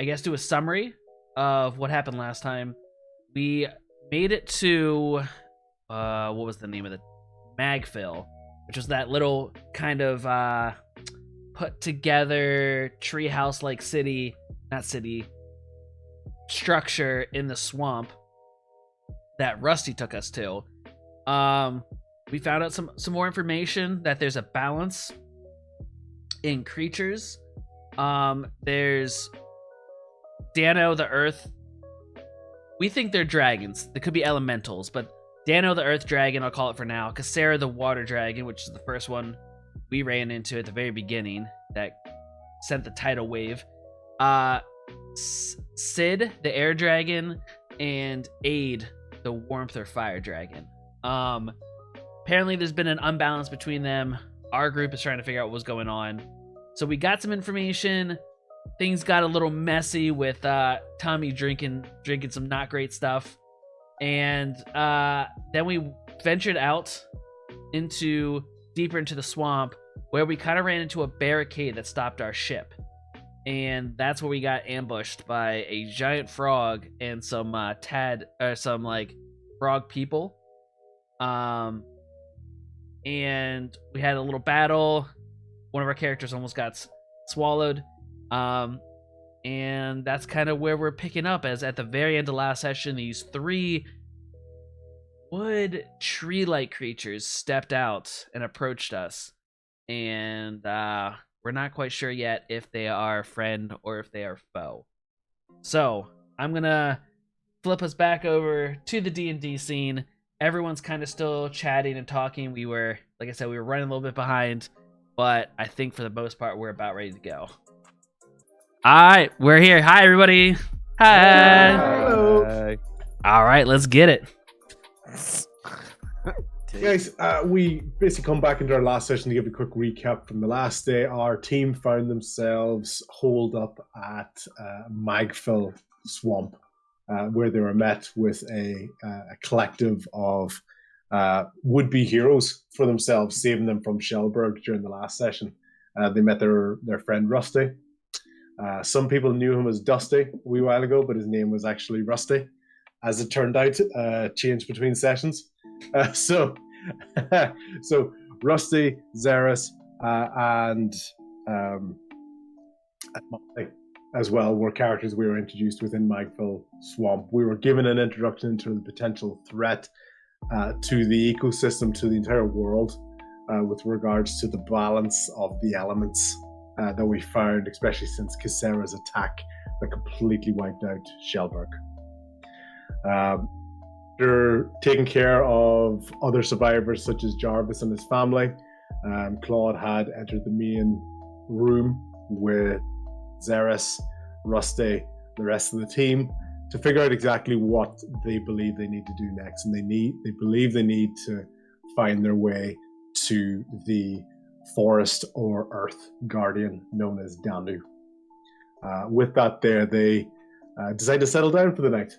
I guess, do a summary of what happened last time. We made it to what was the name of the Magville, which was that little kind of put together treehouse like city structure in the swamp that Rusty took us to. We found out some more information that there's a balance in creatures. There's Dano the Earth. We think they're dragons. They could be elementals, but Dano the Earth Dragon, I'll call it for now. Cassera the Water Dragon, which is the first one we ran into at the very beginning that sent the tidal wave. Sid the Air Dragon, and Aid the Warmth or Fire Dragon. Apparently there's been an unbalance between them. Our group is trying to figure out what was going on. So we got some information. Things got a little messy with Tommy drinking some not great stuff. And then we ventured out deeper into the swamp, where we kind of ran into a barricade that stopped our ship. And that's where we got ambushed by a giant frog and some frog people. And we had a little battle. One of our characters almost got swallowed. And that's kind of where we're picking up, as at the very end of last session, these 3 wood tree-like creatures stepped out and approached us. And we're not quite sure yet if they are friend or if they are foe. So I'm gonna flip us back over to the D&D scene. Everyone's kind of still chatting and talking. Like I said, we were running a little bit behind, but I think for the most part, we're about ready to go. All right, we're here. Hi, everybody. Hi. Hello. All right, let's get it. Guys, we basically come back into our last session to give a quick recap from the last day. Our team found themselves holed up at Magville Swamp, where they were met with a collective of would-be heroes for themselves, saving them from Shellberg during the last session. They met their friend Rusty. Some people knew him as Dusty a wee while ago, but his name was actually Rusty, as it turned out, changed between sessions. So Rusty, Xeris, and Molly as well were characters we were introduced within Magville Swamp. We were given an introduction into the potential threat to the ecosystem, to the entire world, with regards to the balance of the elements that we found, especially since Cassera's attack that completely wiped out Shellberg. They're taking care of other survivors such as Jarvis and his family. Claude had entered the main room with Xeris, Rusty, the rest of the team, to figure out exactly what they believe they need to do next. And they believe they need to find their way to the forest or earth guardian known as Dano. With that there, they decide to settle down for the night.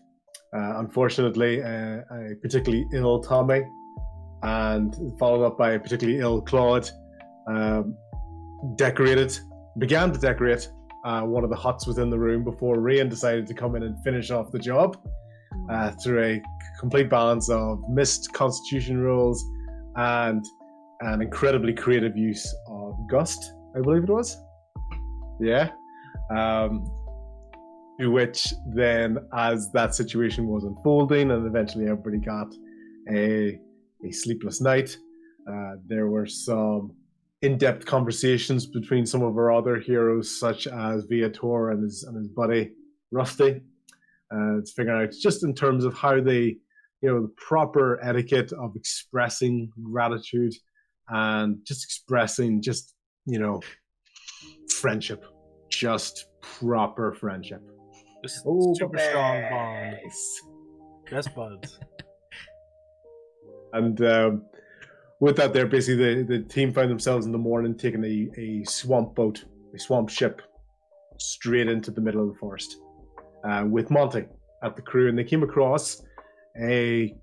Unfortunately, a particularly ill Tommy, and followed up by a particularly ill Claude, began to decorate one of the huts within the room before Rian decided to come in and finish off the job through a complete balance of missed constitution rolls and an incredibly creative use of Gust, I believe it was. Yeah. To which then, as that situation was unfolding and eventually everybody got a sleepless night, there were some in-depth conversations between some of our other heroes, such as Viator and his buddy Rusty, to figure out just in terms of how they, the proper etiquette of expressing gratitude and just expressing friendship, just proper friendship. Just super strong bond. Best buds. And with that there, basically the team found themselves in the morning taking a swamp boat, a swamp ship, straight into the middle of the forest with Monty at the crew. And they came across a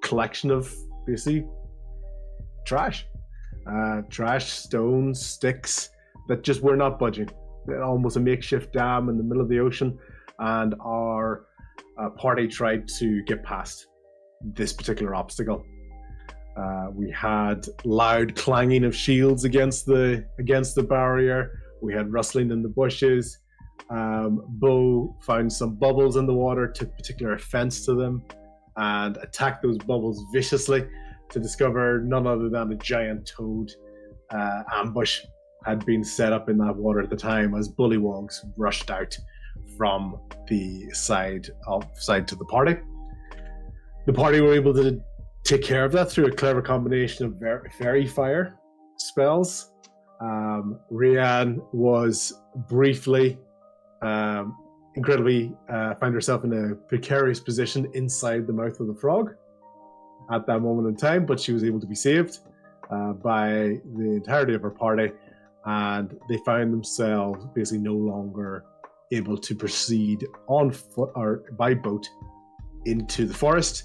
collection of basically trash, stones, sticks that just were not budging. almost a makeshift dam in the middle of the ocean, and our party tried to get past this particular obstacle. We had loud clanging of shields against the barrier. We had rustling in the bushes. Bo found some bubbles in the water, took particular offense to them, and attacked those bubbles viciously to discover none other than a giant toad ambush had been set up in that water at the time as bullywogs rushed out from the side to the party. The party were able to take care of that through a clever combination of fairy fire spells. Rianne was briefly, incredibly, found herself in a precarious position inside the mouth of the frog at that moment in time, but she was able to be saved by the entirety of her party, and they found themselves basically no longer able to proceed on foot or by boat into the forest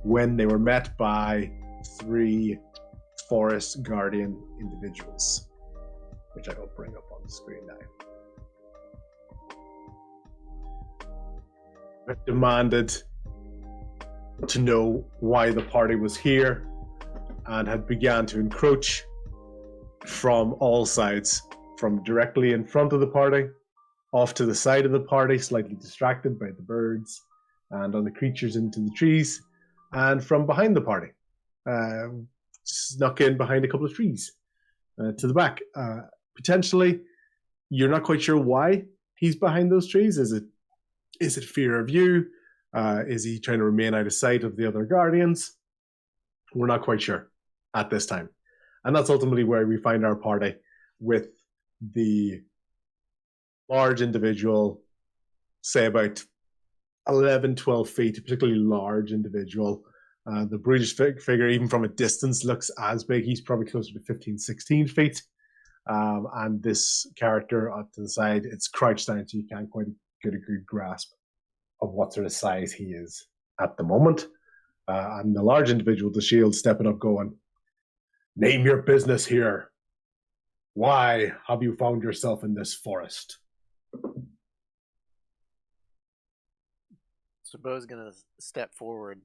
when they were met by 3 forest guardian individuals, which I will bring up on the screen now. I demanded to know why the party was here and had began to encroach from all sides, from directly in front of the party, off to the side of the party, slightly distracted by the birds and other creatures into the trees, and from behind the party, snuck in behind a couple of trees to the back. Potentially, you're not quite sure why he's behind those trees. Is it fear of you? Is he trying to remain out of sight of the other guardians? We're not quite sure at this time. And that's ultimately where we find our party, with the large individual, say about 11, 12 feet, a particularly large individual. The brutish figure, even from a distance, looks as big. He's probably closer to 15, 16 feet. And this character up to the side, it's crouched down, so you can't quite get a good grasp of what sort of size he is at the moment. And the large individual with the shield stepping up going, "Name your business here. Why have you found yourself in this forest?" So Bo's gonna step forward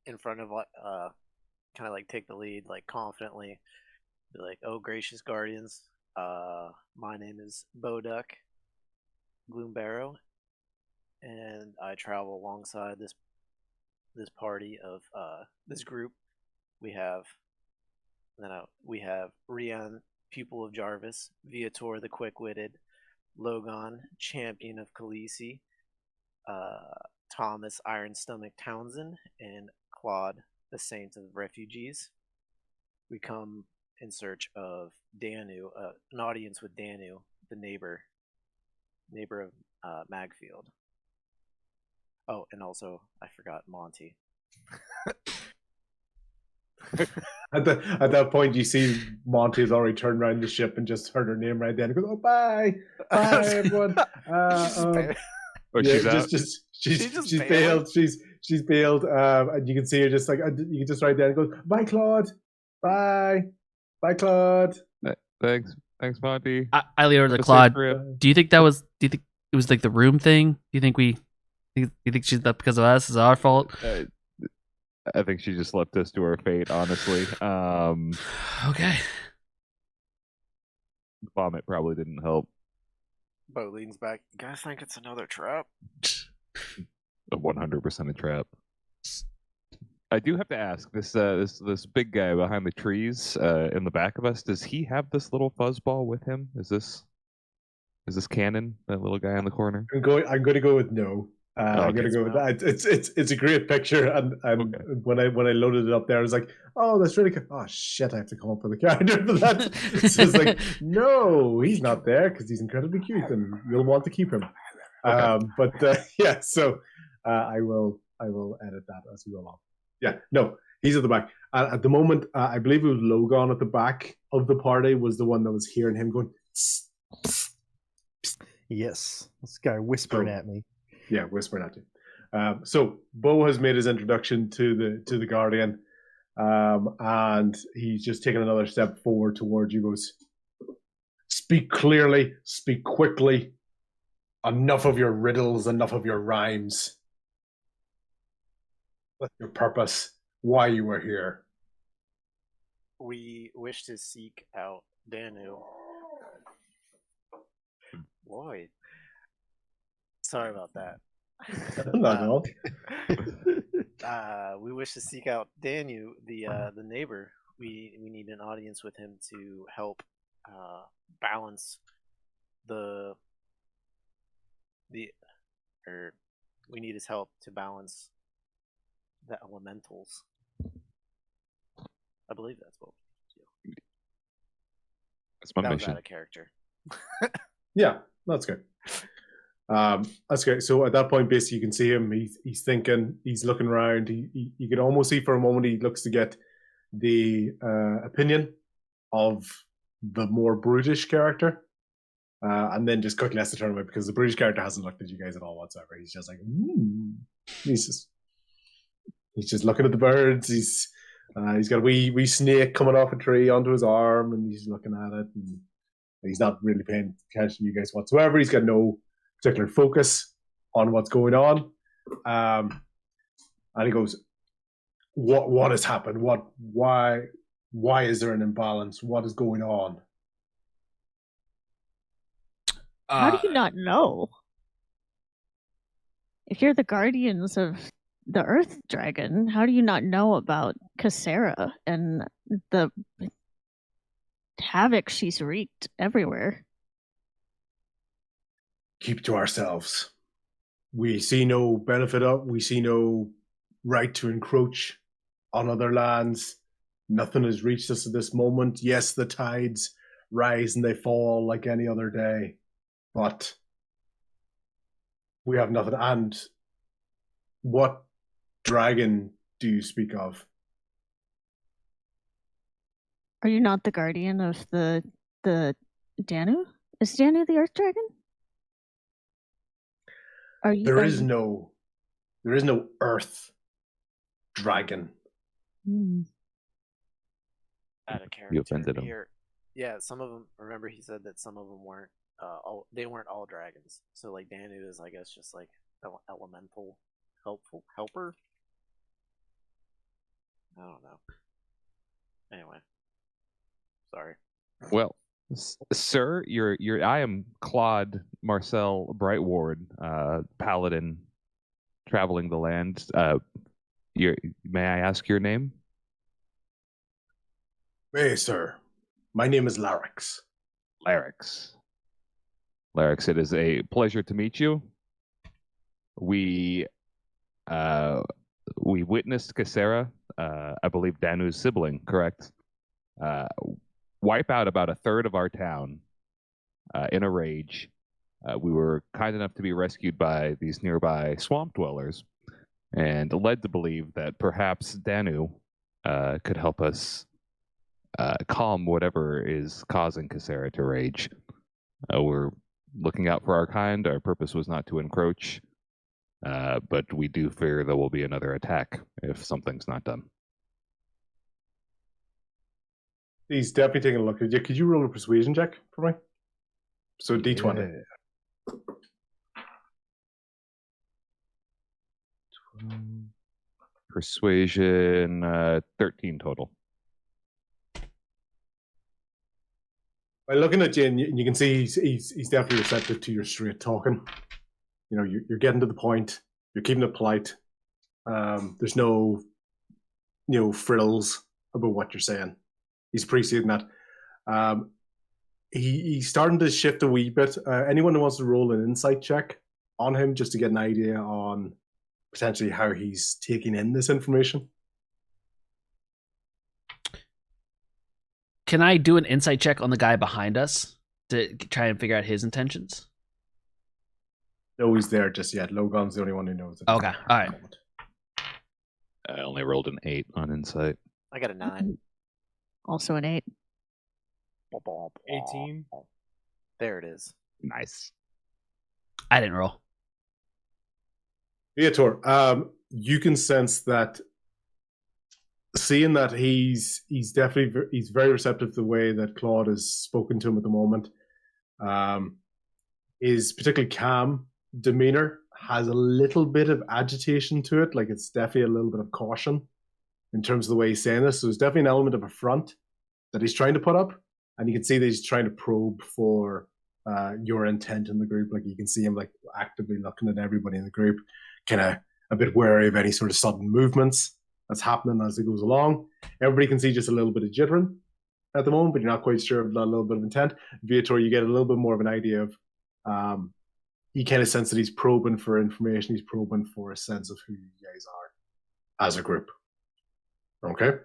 in front of kind of like take the lead, like confidently, be like, "Oh, gracious guardians, my name is Boduck Gloombarrow, and I travel alongside this party of this group. We have Rian, pupil of Jarvis, Viator the quick-witted, Logon, champion of Khaleesi, Thomas Iron Stomach Townsend, and Claude, the saint of refugees. We come in search of Dano, an audience with Dano, the neighbor of Magfield. Oh, and also I forgot Monty. At that point, you see Monty has already turned around the ship and just heard her name right then. He goes, "Oh, bye, everyone." She's bailed. She's bailed. And you can see her just like you can just right there and goes, "Bye, Claude. Bye, Claude." Thanks, Monty. I lean over to Claude. Do you think it was like the room thing? Do you think she's that because of us? Is it our fault? I think she just left us to our fate, honestly. Okay. Vomit probably didn't help. Bo leans back. You guys think it's another trap? 100% a trap. I do have to ask, this big guy behind the trees in the back of us, does he have this little fuzzball with him? Is this canon, that little guy in the corner? I'm going to go with no. I'm gonna go with that. It's a great picture, and okay. when I loaded it up there, I was like, "Oh, that's really good." Oh shit, I have to come up with a character for that. So it's like, no, he's not there because he's incredibly cute, and you'll want to keep him. Okay. Yeah, so I will edit that as we go along. Yeah, no, he's at the back. At the moment, I believe it was Logan at the back of the party was the one that was hearing him going. Psst, psst, psst. Yes, this guy whispering at me. Yeah, whispering at you. So Bo has made his introduction to the Guardian, and he's just taken another step forward towards you. Goes, Speak clearly, speak quickly. Enough of your riddles, enough of your rhymes. What's your purpose? Why you are here? We wish to seek out Danu. Lloyd. Sorry about that. Not at all. We wish to seek out Danu, the neighbor. We need an audience with him to help balance the or we need his help to balance the elementals. I believe that's what. That's my That was mission. out of character. Yeah, that's good. That's good. So at that point, basically, you can see him. He's thinking. He's looking around. You can almost see for a moment he looks to get the opinion of the more brutish character, and then just quickly has to turn away because the brutish character hasn't looked at you guys at all whatsoever. He's just like, he's just looking at the birds. He's got a wee snake coming off a tree onto his arm, and he's looking at it. And he's not really paying attention to you guys whatsoever. He's got no particular focus on what's going on. And he goes, "What has happened? Why is there an imbalance? What is going on?" How do you not know? If you're the guardians of the Earth Dragon, how do you not know about Cassera and the havoc she's wreaked everywhere? Keep to ourselves. We see no benefit of, we see no right to encroach on other lands. Nothing has reached us at this moment. Yes, the tides rise and they fall like any other day, but we have nothing. And what dragon do you speak of? Are you not the guardian of the Danu? Is Danu the Earth Dragon? There is no Earth Dragon. Out of character. You offended him. Here, yeah, some of them. Remember, he said that some of them weren't. They weren't all dragons. So like Danu is, I guess, just like elemental, helper. I don't know. Anyway, sorry. Well, sir, I am Claude Marcel Brightward, paladin, traveling the land. May I ask your name? Hey, sir. My name is Larix. Larix, it is a pleasure to meet you. We witnessed Cassera, I believe Danu's sibling, correct? Wipe out about a third of our town in a rage. We were kind enough to be rescued by these nearby swamp dwellers and led to believe that perhaps Danu could help us calm whatever is causing Cassera to rage. We're looking out for our kind. Our purpose was not to encroach, but we do fear there will be another attack if something's not done. He's definitely taking a look at you. Could you roll a persuasion check for me? So D20. Persuasion, 13 total. By looking at you, and you can see he's definitely receptive to your straight talking. You know, you're getting to the point. You're keeping it polite. There's no, frills about what you're saying. He's appreciating that. He's starting to shift a wee bit. Anyone who wants to roll an insight check on him just to get an idea on potentially how he's taking in this information? Can I do an insight check on the guy behind us to try and figure out his intentions? No, he's there just yet. Logan's the only one who knows it. Okay, all right. I only rolled an 8 on insight. I got a 9. Also an 8. 18. There it is. Nice. I didn't roll. Viator, you can sense that, seeing that he's very receptive to the way that Claude has spoken to him at the moment. His particularly calm demeanor has a little bit of agitation to it, like it's definitely a little bit of caution in terms of the way he's saying this. So there's definitely an element of a front that he's trying to put up, and you can see that he's trying to probe for your intent in the group. Like you can see him like actively looking at everybody in the group, kind of a bit wary of any sort of sudden movements that's happening as it goes along. Everybody can see just a little bit of jittering at the moment, but you're not quite sure of that little bit of intent. Viator, you get a little bit more of an idea of you kind of sense that he's probing for information. He's probing for a sense of who you guys are as a group. Okay.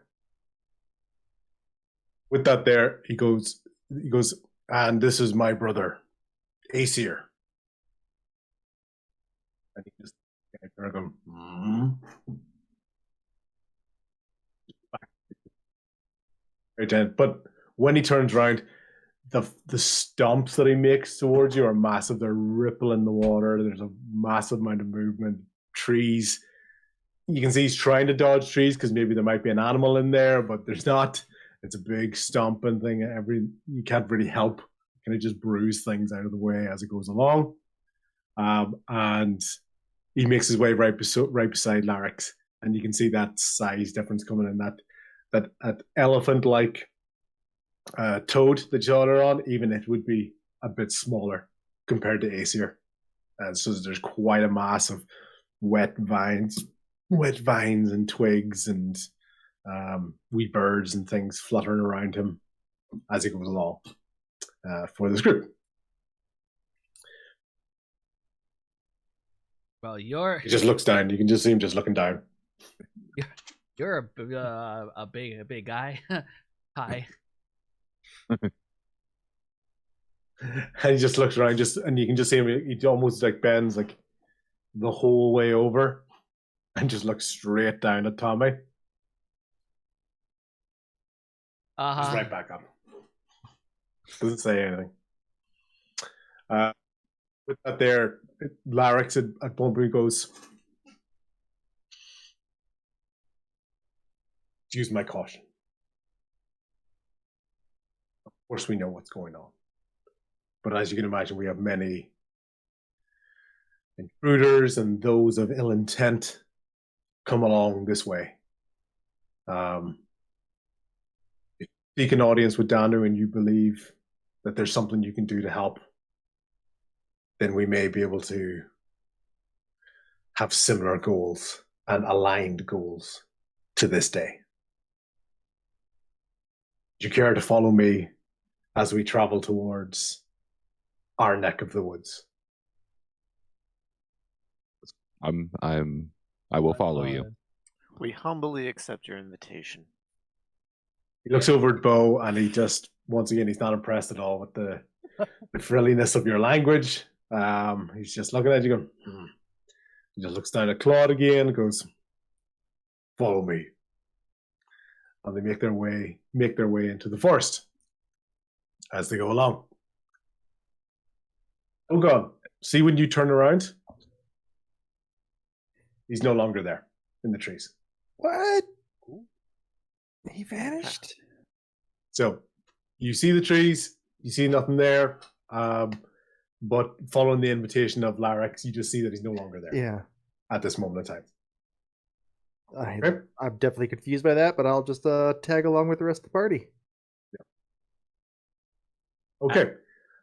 With that, there he goes, and this is my brother, Aesir. And he just going, But when he turns around, the stomps that he makes towards you are massive. They're rippling the water. There's a massive amount of movement. Trees. You can see he's trying to dodge trees because maybe there might be an animal in there, but there's not. It's a big stomping thing. You can't really help. Kind of just bruise things out of the way as it goes along. And he makes his way right beside Larix, and you can see that size difference coming in. That elephant-like toad that y'all are on, even it would be a bit smaller compared to Aesir. And so there's quite a mass of wet vines and twigs and wee birds and things fluttering around him as he goes along for this group. Well, he just looks down. You can just see him just looking down. You're a big guy. Hi. And he just looks around, and you can just see him. He almost like bends like the whole way over, and just looks straight down at Tommy. Just right back up. Doesn't say anything. With that, there, Larix at one point goes, "Use my caution. Of course, we know what's going on, but as you can imagine, we have many intruders and those of ill intent come along this way. If you seek an audience with Dano and you believe that there's something you can do to help, then we may be able to have similar goals and aligned goals to this day. Do you care to follow me as we travel towards our neck of the woods?" I will follow you. We humbly accept your invitation. He looks over at Bo, and he just, once again, he's not impressed at all with the frilliness of your language. He's just looking at you going, He just looks down at Claude again and goes, "Follow me." And they make their way into the forest as they go along. Oh God, see when you turn around, he's no longer there in the trees. What? He vanished? So you see the trees, you see nothing there, but following the invitation of Larix, you just see that he's no longer there. Yeah. At this moment in time. I'm definitely confused by that, but I'll just tag along with the rest of the party. Yeah. Okay.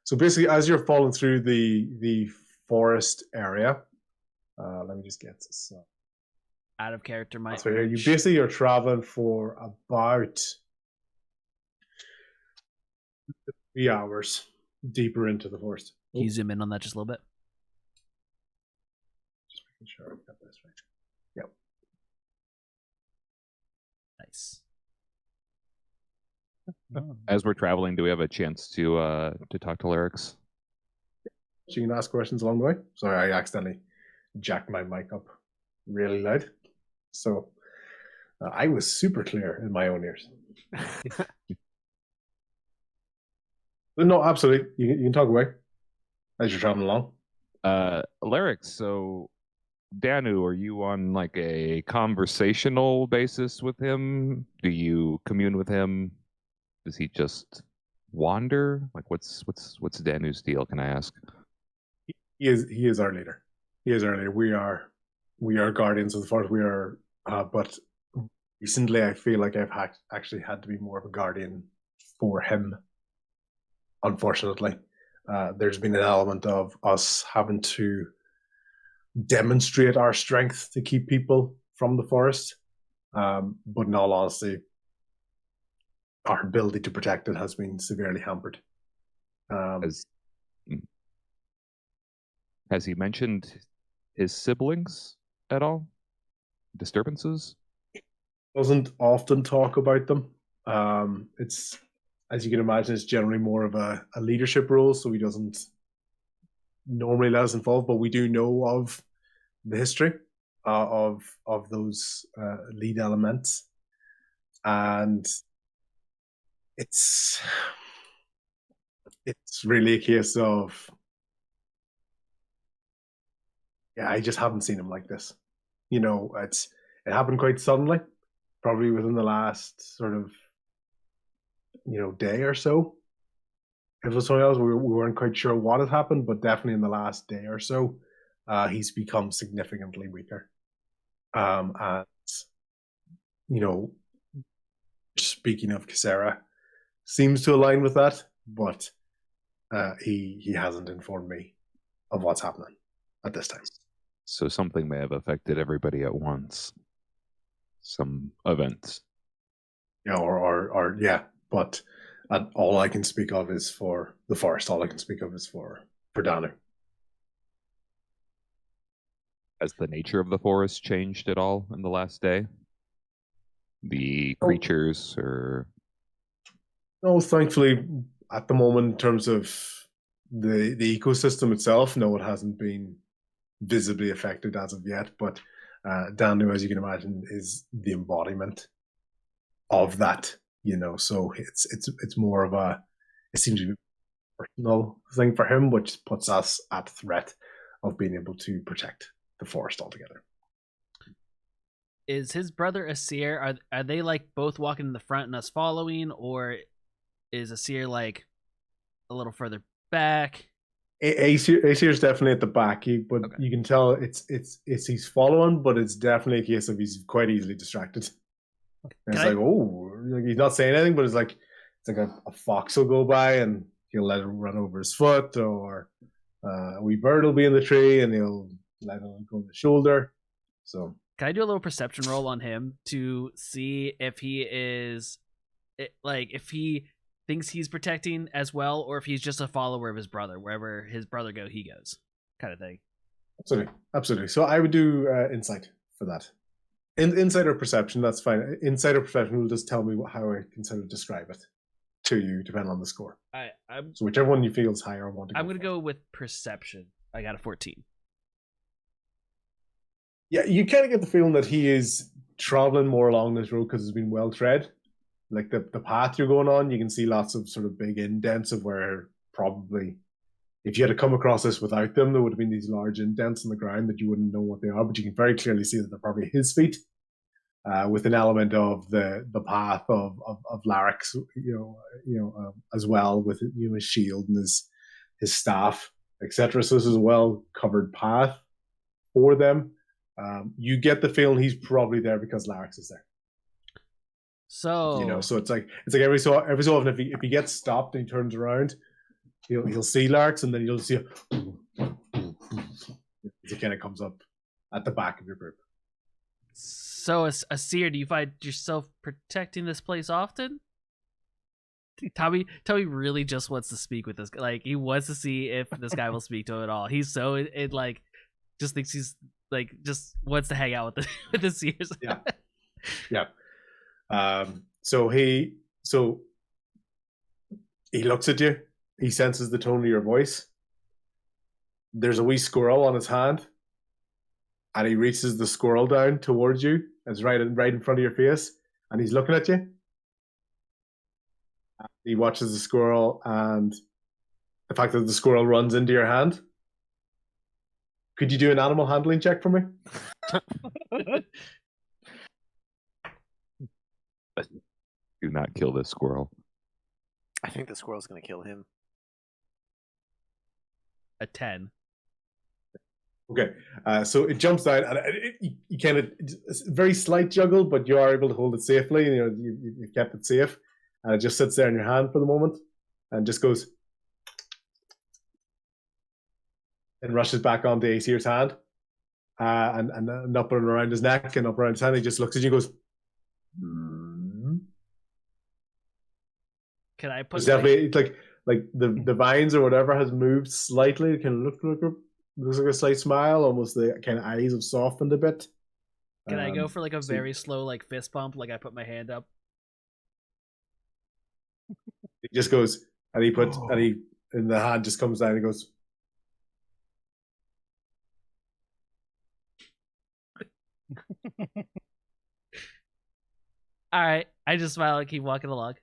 So basically, as you're falling through the forest area, let me just get this. Out of character, Mike. So here you basically are traveling for about 3 hours deeper into the forest. Can you zoom in on that just a little bit? Just making sure I've got this right. Yep. Nice. As we're traveling, do we have a chance to talk to Larix? So you can ask questions along the way. Sorry, I accidentally jacked my mic up really loud. So I was super clear in my own ears. But no, absolutely. You can talk away as you're traveling along. Larix, so Danu, are you on like a conversational basis with him? Do you commune with him? Does he just wander? Like, what's Danu's deal? Can I ask? He is our leader. He is our leader. We are guardians of the forest. We are, but recently I feel like I've actually had to be more of a guardian for him. Unfortunately, there's been an element of us having to demonstrate our strength to keep people from the forest. But in all honesty, our ability to protect it has been severely hampered. Has he mentioned his siblings at all? Disturbances? Doesn't often talk about them. It's, as you can imagine, it's generally more of a leadership role, so he doesn't normally let us involved. But we do know of the history of those lead elements, and it's really a case of, yeah, I just haven't seen him like this. You know, it happened quite suddenly, probably within the last sort of, day or so. If it was something else, we weren't quite sure what had happened, but definitely in the last day or so, he's become significantly weaker. And speaking of Kisera, seems to align with that, but he hasn't informed me of what's happening at this time. So something may have affected everybody at once. Some events. Yeah, or yeah, but all I can speak of is for the forest. All I can speak of is for Dano. Has the nature of the forest changed at all in the last day? The creatures, or no, thankfully, at the moment, in terms of the ecosystem itself, no, it hasn't been visibly affected as of yet. But Dano, as you can imagine, is the embodiment of that. So it's more of it seems to be a personal thing for him, which puts us at threat of being able to protect the forest altogether. Is his brother Asir? Are they like both walking in the front and us following, or is Asir like a little further back? Asir's definitely at the back, but Okay. You can tell it's he's following, but it's definitely a case of he's quite easily distracted. And it's like he's not saying anything, but it's like a fox will go by and he'll let it run over his foot, or a wee bird will be in the tree and he'll let it go on the shoulder. So can I do a little perception roll on him to see if he is if he thinks he's protecting as well, or if he's just a follower of his brother, wherever his brother go, he goes, kind of thing. Absolutely. So I would do insight for that. Insight or perception, that's fine. Insight or perception will just tell me how I can sort of describe it to you, depending on the score. So whichever one you feel is higher, I want to. I'm going to go with perception. I got a 14. Yeah, you kind of get the feeling that he is traveling more along this road because it's been well tread. Like the path you're going on, you can see lots of sort of big indents of where probably, if you had to come across this without them, there would have been these large indents in the ground that you wouldn't know what they are, but you can very clearly see that they're probably his feet, with an element of the path of Larrick's, as well, with his shield and his staff, etc. So this is a well covered path for them. You get the feeling he's probably there because Larrick's is there. So so it's like every so often if he gets stopped and he turns around, he'll see Larks, and then you'll see he kind of comes up at the back of your group. So, Asir, do you find yourself protecting this place often? Tommy really just wants to speak with this. Like, he wants to see if this guy will speak to him at all. He's so it like just thinks he's like just wants to hang out with the Seers. Yeah. So he looks at you. He senses the tone of your voice. There's a wee squirrel on his hand, and he reaches the squirrel down towards you. It's right in front of your face, and he's looking at you. He watches the squirrel, and the fact that the squirrel runs into your hand. Could you do an animal handling check for me? Do not kill this squirrel. I think the squirrel's gonna kill him. A 10. Okay, so it jumps down, and you kind of very slight juggle, but you are able to hold it safely. You know, you've kept it safe, and it just sits there in your hand for the moment, and just goes and rushes back onto Aesir's hand, and up and around his neck and up around his hand. He just looks at you, and goes. Can I put? It's definitely like the vines or whatever has moved slightly. It can looks like a slight smile. Almost the kind of eyes have softened a bit. Can I go for like a so very slow like fist pump? Like I put my hand up. he just goes and and the hand just comes down and goes. All right, I just smile and keep walking along.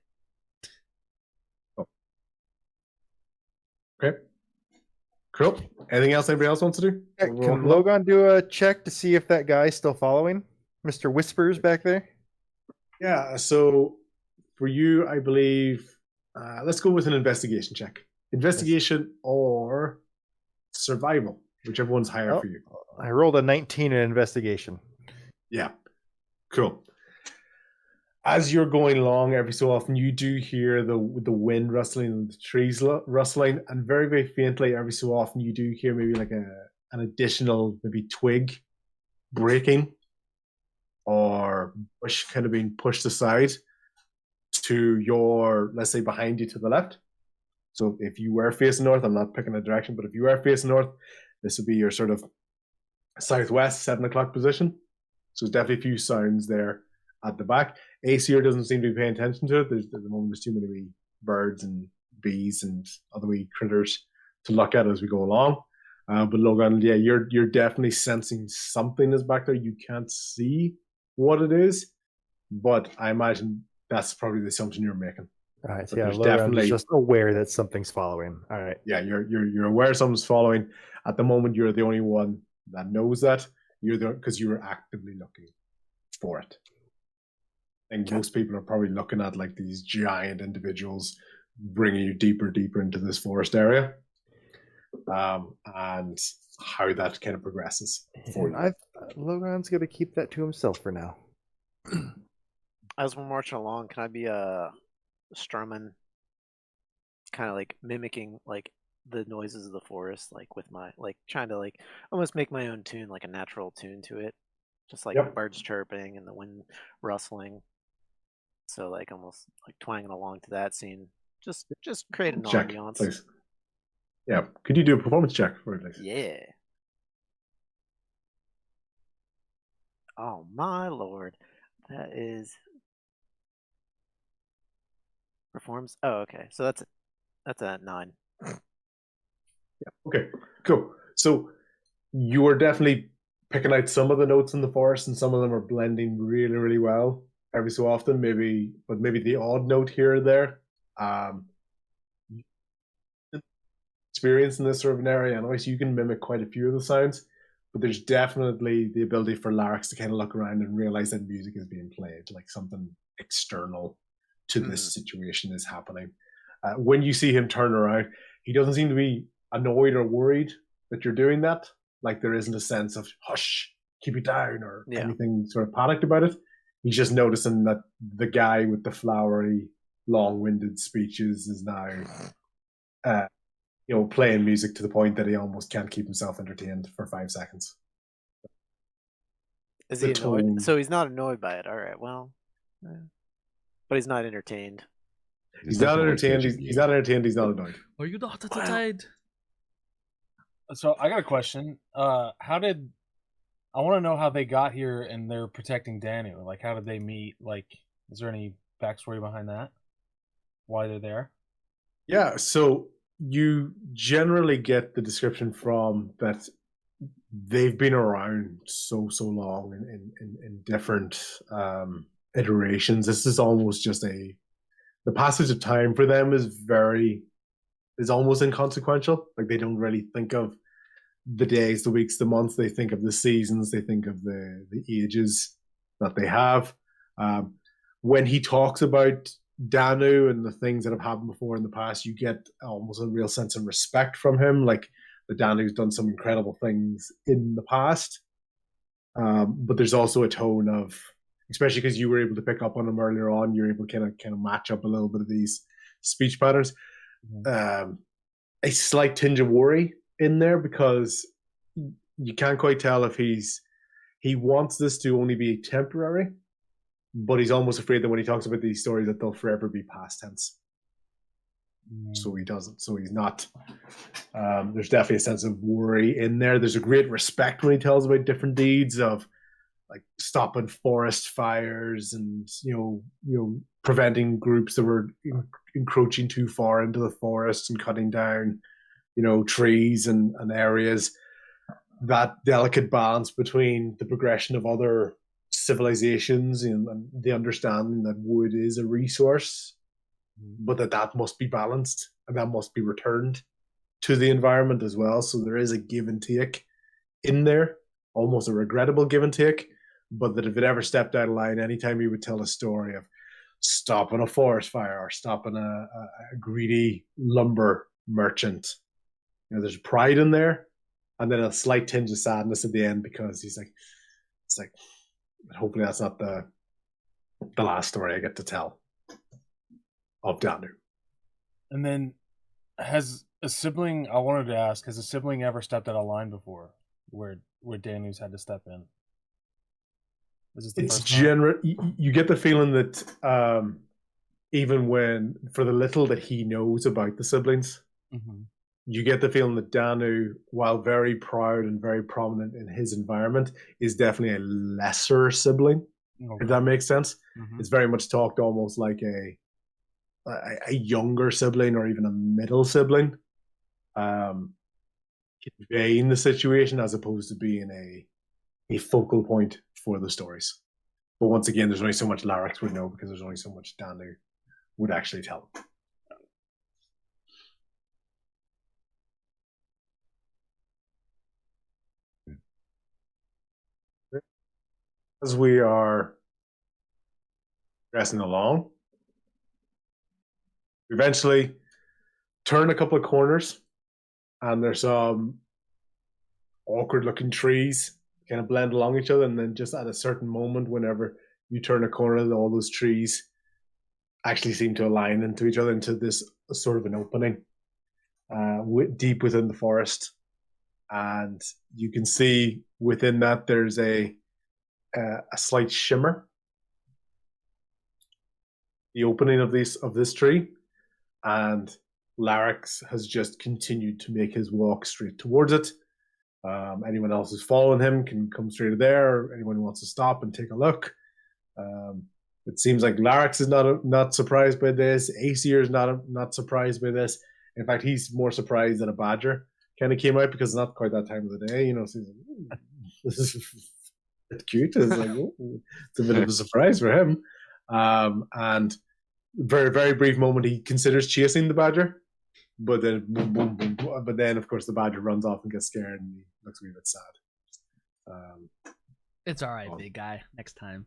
Okay. Cool. Anything else anybody else wants to do? Can Logan do a check to see if that guy's still following? Mr. Whispers back there? Yeah, so for you, I believe, let's go with an investigation check. Investigation or survival, whichever one's higher for you. I rolled a 19 in investigation. Yeah, cool. As you're going along, every so often you do hear the wind rustling and the trees rustling, and very, very faintly, every so often you do hear maybe like an additional maybe twig breaking or bush kind of being pushed aside to your, let's say, behind you to the left. So if you were facing north, I'm not picking a direction, but if you were facing north, this would be your sort of southwest 7 o'clock position. So there's definitely a few sounds there at the back. Aesir doesn't seem to be paying attention to it. At the moment, there's too many wee birds and bees and other wee critters to look at as we go along. But Logan, yeah, you're definitely sensing something is back there. You can't see what it is, but I imagine that's probably the assumption you're making. All right, so But yeah, there's Logan's definitely just aware that something's following. All right. Yeah, you're aware something's following. At the moment, you're the only one that knows that. You're there because you were actively looking for it. And most people are probably looking at like these giant individuals bringing you deeper into this forest area, and how that kind of progresses for you. Logan's gonna keep that to himself for now. As we're marching along, can I be strumming, kind of like mimicking like the noises of the forest, like with my like trying to like almost make my own tune, like a natural tune to it, just like Yep. birds chirping and the wind rustling. So like almost like twanging along to that scene, just create an Check, ambiance. please. Yeah, could you do a performance check for me, please? Yeah. Oh my lord, that is performs. Oh, okay. So that's a 9. Okay, cool. So you are definitely picking out some of the notes in the forest, and some of them are blending really, really well. Every so often, maybe the odd note here or there. Experience in this sort of an area, and obviously you can mimic quite a few of the sounds, but there's definitely the ability for Larix to kind of look around and realize that music is being played, like something external to this situation is happening. When you see him turn around, he doesn't seem to be annoyed or worried that you're doing that. Like there isn't a sense of hush, keep it down, or anything sort of panicked about it. He's just noticing that the guy with the flowery, long-winded speeches is now, playing music to the point that he almost can't keep himself entertained for 5 seconds. Is he annoyed? So he's not annoyed by it. All right, well, but he's not entertained. He's not entertained. He's not entertained. He's not annoyed. Are you not entertained? So I got a question. I want to know how they got here and they're protecting Dano. Like, how did they meet? Like, is there any backstory behind that? Why they're there? Yeah, so you generally get the description from that they've been around so long in different iterations. This is almost just the passage of time for them is almost inconsequential. Like they don't really think of the days, the weeks, the months. They think of the seasons. They think of the ages that they have. When he talks about Danu and the things that have happened before in the past, you get almost a real sense of respect from him. Like the Danu's done some incredible things in the past, but there's also a tone of, especially because you were able to pick up on him earlier on, you're able to kind of match up a little bit of these speech patterns. A slight tinge of worry in there because you can't quite tell if he wants this to only be temporary, but he's almost afraid that when he talks about these stories that they'll forever be past tense. So he doesn't. So he's not. There's definitely a sense of worry in there. There's a great respect when he tells about different deeds of like stopping forest fires and preventing groups that were encroaching too far into the forest and cutting down trees and areas. That delicate balance between the progression of other civilizations and the understanding that wood is a resource, but that must be balanced and that must be returned to the environment as well. So there is a give and take in there, almost a regrettable give and take, but that if it ever stepped out of line, anytime he would tell a story of stopping a forest fire or stopping a greedy lumber merchant, there's pride in there, and then a slight tinge of sadness at the end because it's like, hopefully that's not the last story I get to tell of Dano. And then has a sibling, I wanted to ask, has a sibling ever stepped out of line before where Dano's had to step in? Is this the It's first time? general. You get the feeling that even when, for the little that he knows about the siblings, you get the feeling that Dano, while very proud and very prominent in his environment, is definitely a lesser sibling. Okay. If that makes sense. It's very much talked almost like a younger sibling or even a middle sibling, conveying the situation as opposed to being a focal point for the stories. But once again, there's only so much Larix would know because there's only so much Dano would actually tell. As we are progressing along, we eventually turn a couple of corners and there's some awkward looking trees kind of blend along each other, and then just at a certain moment, whenever you turn a corner, all those trees actually seem to align into each other into this sort of an opening deep within the forest, and you can see within that there's a slight shimmer, the opening of this tree, and Larix has just continued to make his walk straight towards it. Anyone else who's following him can come straight there. Or anyone who wants to stop and take a look. It seems like Larix is not surprised by this. Aesir is not surprised by this. In fact, he's more surprised that a badger kind of came out because it's not quite that time of the day. So he's like, this is cute. It's like, it's a bit of a surprise for him. And very, very brief moment, he considers chasing the badger, but then boom, boom, boom, boom. But then, of course, the badger runs off and gets scared, and he looks a wee bit sad. It's all right, big guy. Next time.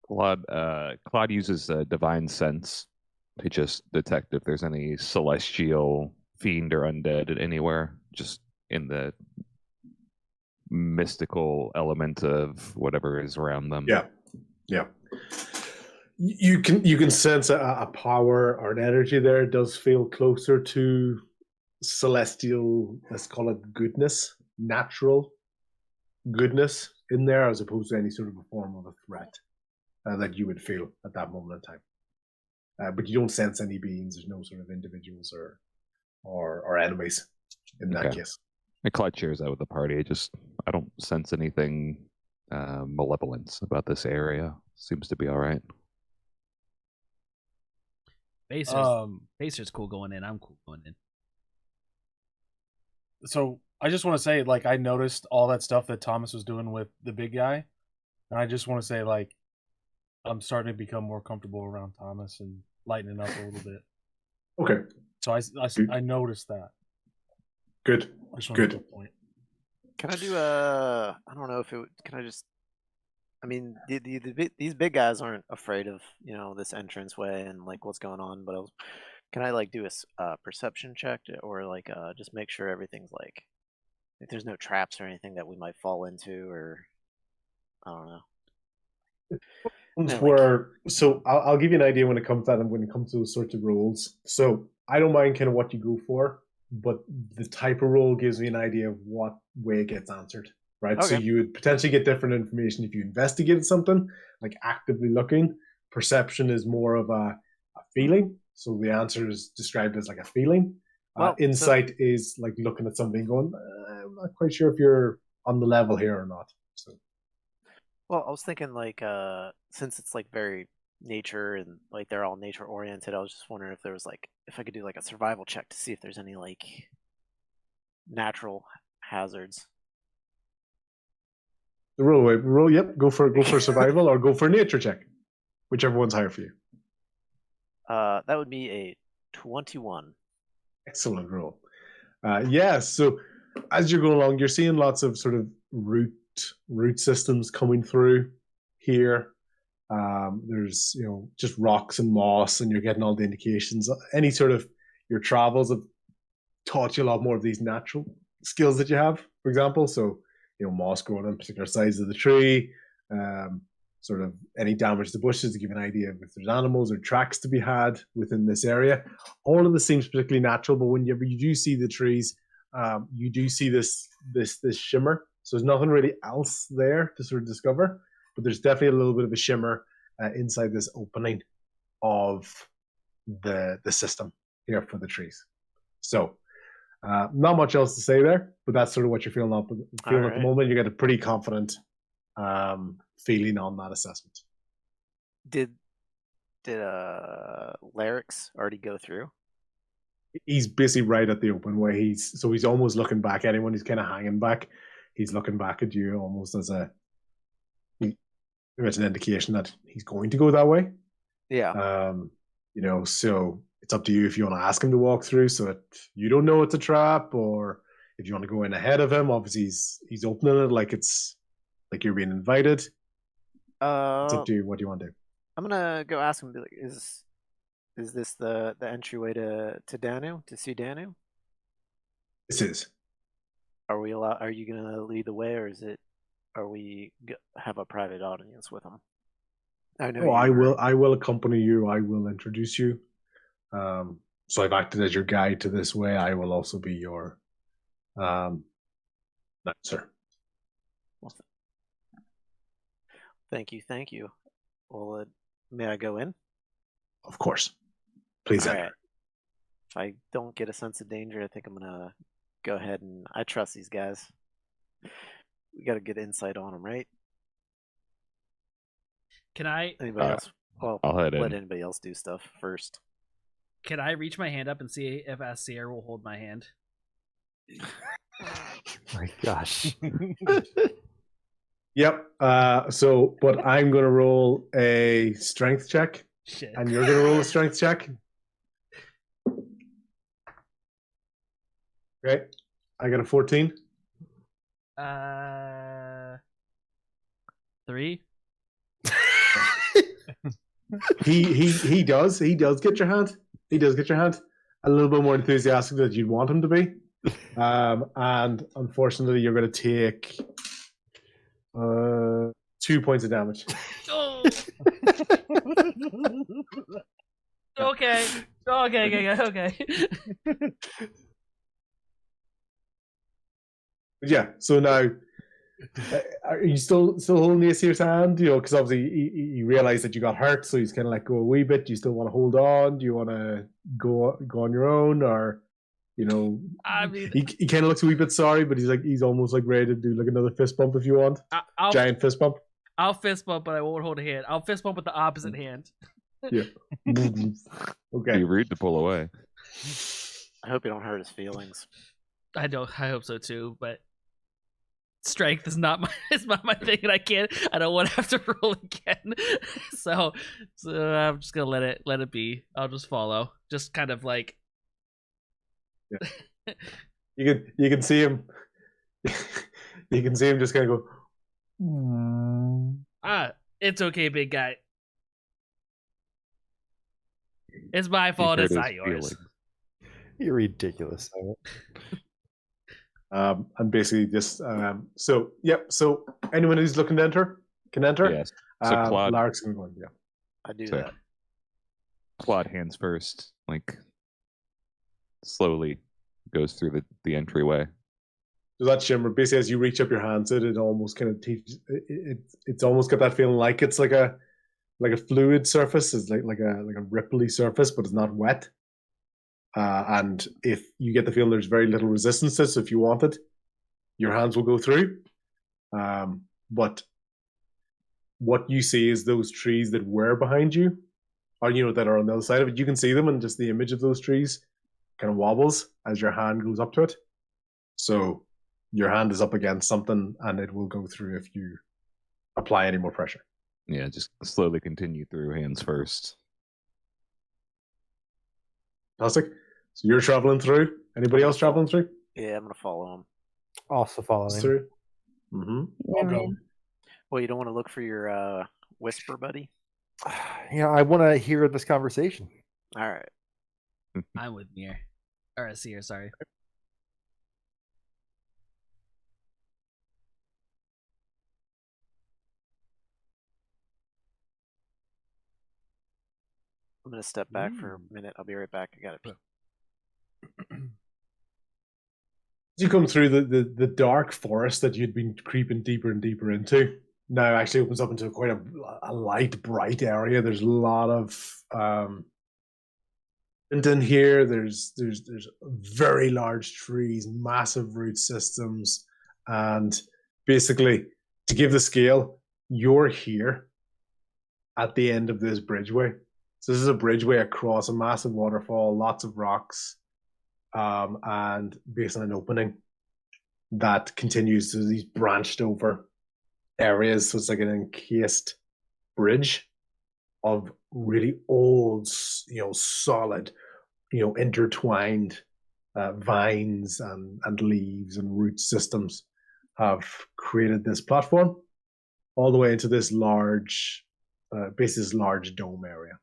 Claude uses divine sense to just detect if there's any celestial fiend or undead anywhere, just in the mystical element of whatever is around them. Yeah. You can sense a power or an energy there. It does feel closer to celestial, let's call it goodness, natural goodness in there, as opposed to any sort of a form of a threat that you would feel at that moment in time. But you don't sense any beings. There's no sort of individuals or enemies in that case. And Claude shares that with the party. I don't sense anything malevolence about this area. Seems to be all right. Baser's cool going in. I'm cool going in. So I just want to say, I noticed all that stuff that Thomas was doing with the big guy, and I just want to say, I'm starting to become more comfortable around Thomas and lightening up a little bit. Okay. So I noticed that. Good. Good. Can I do a? I don't know if it. Can I just I mean, these big guys aren't afraid of this entranceway and like what's going on. But can I like do a perception check or like just make sure everything's like there's no traps or anything that we might fall into or I don't know. So I'll give you an idea when it comes to that and when it comes to those sorts of roles. So I don't mind kind of what you go for, but the type of role gives me an idea of what way it gets answered, right? So Okay. you would potentially get different information if you investigated something, like actively looking. Perception is more of a feeling. So the answer is described as like a feeling. Well, Insight is like looking at something going, I'm not quite sure if you're on the level here or not. So Well, I was thinking like since it's like very nature and like they're all nature oriented, I was just wondering if there was like if I could do like a survival check to see if there's any like natural hazards. the roll, yep, go for survival or go for a nature check, whichever one's higher for you. That would be a 21. Excellent roll. Yeah, so as you're going along, you're seeing lots of sort of root systems coming through here. There's just rocks and moss, and you're getting all the indications. Any sort of your travels have taught you a lot more of these natural skills that you have, for example. So moss growing on particular sides of the tree, sort of any damage to bushes to give an idea of if there's animals or tracks to be had within this area. All of this seems particularly natural, but whenever you do see the trees, you do see this shimmer. So there's nothing really else there to sort of discover, but there's definitely a little bit of a shimmer inside this opening of the system here for the trees. So not much else to say there, but that's sort of what you're feeling at the moment. You get a pretty confident feeling on that assessment. Did Larix already go through? He's basically right at the open way. He's almost looking back at anyone. He's kind of hanging back. He's looking back at you almost as an indication that he's going to go that way. Yeah. So it's up to you if you want to ask him to walk through so that you don't know it's a trap, or if you want to go in ahead of him. Obviously, he's opening it like it's like you're being invited. It's up to you. What do you want to do? I'm gonna go ask him. Like, is this the entryway to Dano, to see Dano? This is. Are we allowed? Are you gonna lead the way, or are we have a private audience with him? I know. I will accompany you. I will introduce you. So I've acted as your guide to this way. I will also be your sir. Well, thank you. Well, may I go in? Of course. Please enter. Right. If I don't get a sense of danger, I think I'm gonna go ahead and I trust these guys. We got a good insight on them, right? Can I? Anybody else? Well, I'll head let in. anybody else do stuff first. Can I reach my hand up and see if Asir will hold my hand? My gosh. Yep. But I'm gonna roll a strength check, Shit. and you're gonna roll a strength check. Okay. I got a 14. 3. He does get your hand. He does get your hand. A little bit more enthusiastic than you'd want him to be. And unfortunately, you're going to take 2 points of damage. Oh. Okay. But yeah. So now, are you still holding the Asir's hand? Because obviously he realized that you got hurt, so he's kind of let go a wee bit. Do you still want to hold on? Do you want to go on your own, or I mean, he kind of looks a wee bit sorry, but he's almost like ready to do like another fist bump if you want. Giant fist bump. I'll fist bump, but I won't hold a hand. I'll fist bump with the opposite hand. Yeah. Okay. Be rude to pull away. I hope you don't hurt his feelings. I hope so too, but strength is not my thing, and I don't want to have to roll again. So I'm just gonna let it be. I'll just follow. Just kind of like you can see him. You can see him just kind of go. It's okay, big guy. It's my He fault. hurt It's his not yours. feelings. You're ridiculous. And basically just so anyone who's looking to enter can enter. Yes. So Claude, Lark's gonna go in, yeah. I do So- that. Claude hands first, like slowly goes through the entryway. So that shimmer, basically, as you reach up your hands, it almost kind of teaches. It's almost got that feeling like it's like a fluid surface. It's like a ripply surface, but it's not wet. And if you get the feeling there's very little resistance to it, so if you want it, your hands will go through. But what you see is those trees that were behind you, or that are on the other side of it. You can see them, and just the image of those trees kind of wobbles as your hand goes up to it. So your hand is up against something, and it will go through if you apply any more pressure. Yeah, just slowly continue through hands first. Fantastic. So you're traveling through. Anybody else traveling through? Yeah, I'm gonna follow him. Also following. Through. Mm-hmm. I'll go. Well, you don't want to look for your whisper buddy. Yeah, I want to hear this conversation. All right. I'm with Nier. Or Seer, sorry. I'm gonna step back for a minute. I'll be right back. I got it. As you come through the dark forest that you'd been creeping deeper and deeper into, now actually opens up into quite a light, bright area. There's a lot of and in here there's very large trees, massive root systems, and basically, to give the scale, you're here at the end of this bridgeway. So this is a bridgeway across a massive waterfall, lots of rocks, and based on an opening that continues to these branched over areas. So it's like an encased bridge of really old, solid, intertwined vines and leaves and root systems have created this platform all the way into this large, basically this large dome area.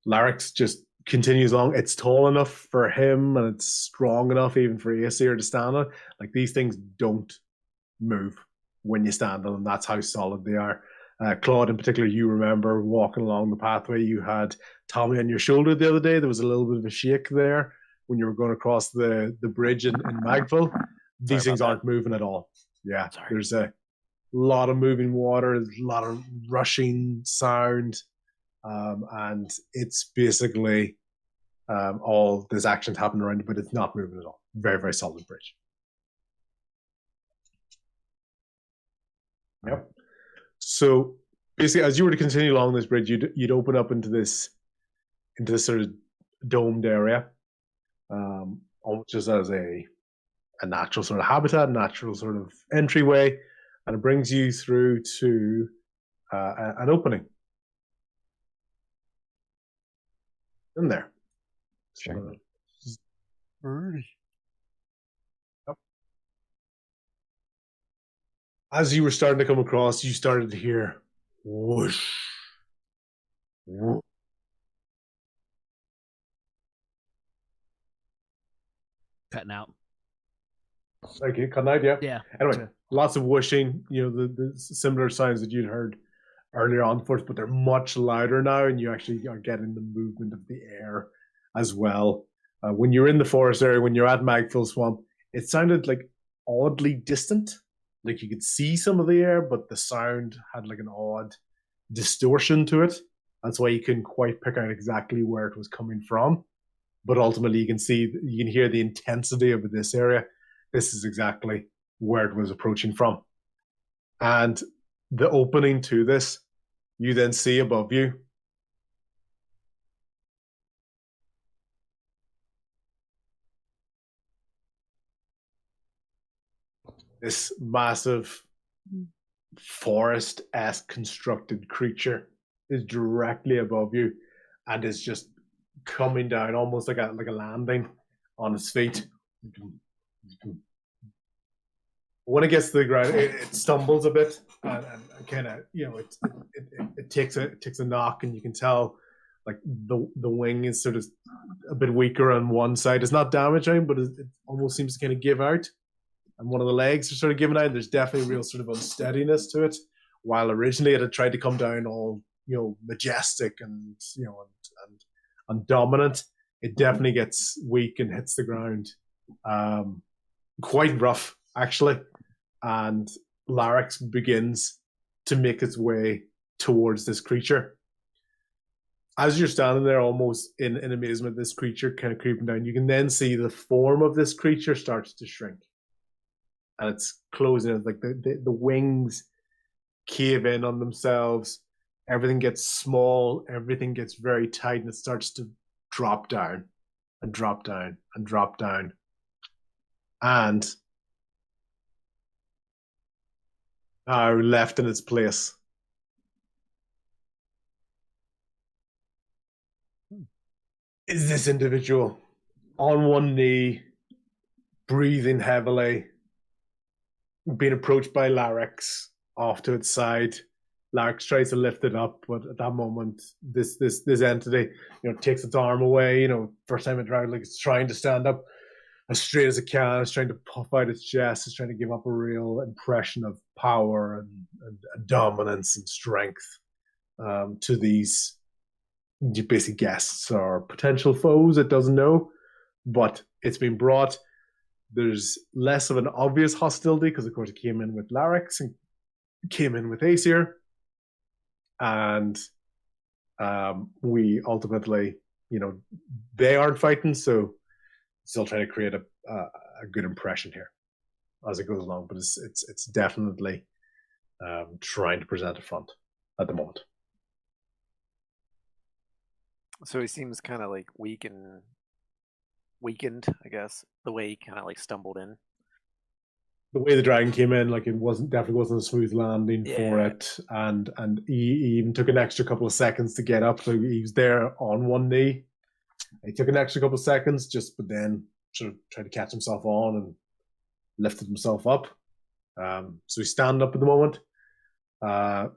Larix just continues along. It's tall enough for him, and it's strong enough even for Aesir to stand on. Like, these things don't move when you stand on them. That's how solid they are. Claude, in particular, you remember walking along the pathway. You had Tommy on your shoulder the other day. There was a little bit of a shake there when you were going across the bridge in Magville. These things aren't moving at all. Yeah, there's a lot of moving water, a lot of rushing sound, and it's basically all this action's happening around it, but it's not moving at all. Very, very solid bridge. Yep. So basically, as you were to continue along this bridge, you'd open up into this sort of domed area, almost just as a natural sort of habitat, natural sort of entryway, and it brings you through to an opening in there. Sure. Birdie. As you were starting to come across, you started to hear whoosh, whoosh. Cutting out. Okay, cut out, yeah. Yeah. Anyway, Sure. lots of whooshing, the similar sounds that you'd heard earlier on first, but they're much louder now, and you actually are getting the movement of the air as well. When you're in the forest area, when you're at Magville Swamp, it sounded like oddly distant. Like you could see some of the air, but the sound had like an odd distortion to it. That's why you couldn't quite pick out exactly where it was coming from. But ultimately, you can hear the intensity of this area. This is exactly where it was approaching from. And the opening to this, you then see above you this massive forest-esque constructed creature is directly above you and is just coming down almost like a landing on its feet. When it gets to the ground, it stumbles a bit and kind of, it takes a knock, and you can tell like the wing is sort of a bit weaker on one side. It's not damaging, but it almost seems to kind of give out. And one of the legs are sort of giving out. There's definitely a real sort of unsteadiness to it. While originally it had tried to come down all, majestic and, and dominant, it definitely gets weak and hits the ground. Quite rough, actually. And Larix begins to make its way towards this creature. As you're standing there almost in amazement, this creature kind of creeping down, you can then see the form of this creature starts to shrink. And it's closing. It's like the wings cave in on themselves. Everything gets small. Everything gets very tight, and it starts to drop down and drop down and drop down. And now left in its place is this individual on one knee, breathing heavily, being approached by Larix off to its side. Larix tries to lift it up, but at that moment, this entity, takes its arm away. First time it tried, like it's trying to stand up as straight as it can. It's trying to puff out its chest. It's trying to give up a real impression of power and dominance and strength to these basic guests or potential foes. It doesn't know, but it's been brought. There's less of an obvious hostility because, of course, it came in with Larix and came in with Aesir. And we ultimately, they aren't fighting, so still trying to create a good impression here as it goes along. But it's definitely trying to present a front at the moment. So he seems kind of like weakened, I guess, the way he kind of like stumbled in. The way the dragon came in, like definitely wasn't a smooth landing for it, and he even took an extra couple of seconds to get up. So he was there on one knee. He took an extra couple of seconds, but then sort of tried to catch himself on and lifted himself up. So he's standing up at the moment.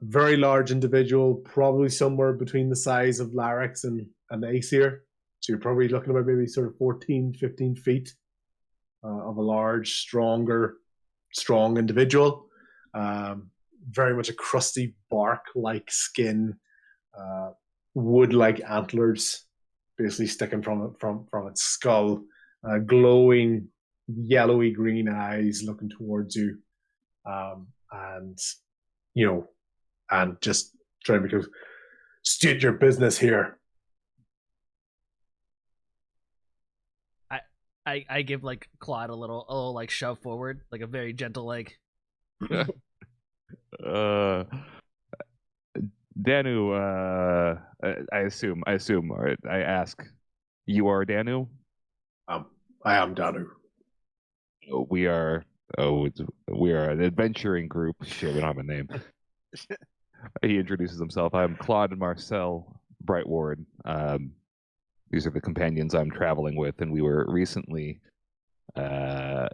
Very large individual, probably somewhere between the size of Larix and Aesir. So you're probably looking about maybe sort of 14, 15 feet of a large, strong individual. Very much a crusty bark-like skin, wood-like antlers, basically sticking from its skull, glowing yellowy green eyes looking towards you, and just trying to state your business here. I give like Claude a little like shove forward, like a very gentle like. Danu, I assume. Or I ask, you are Danu? I am Danu. We are an adventuring group. Shit, we don't have a name. He introduces himself. I'm Claude and Marcel Brightward. These are the companions I'm traveling with, and we were recently, I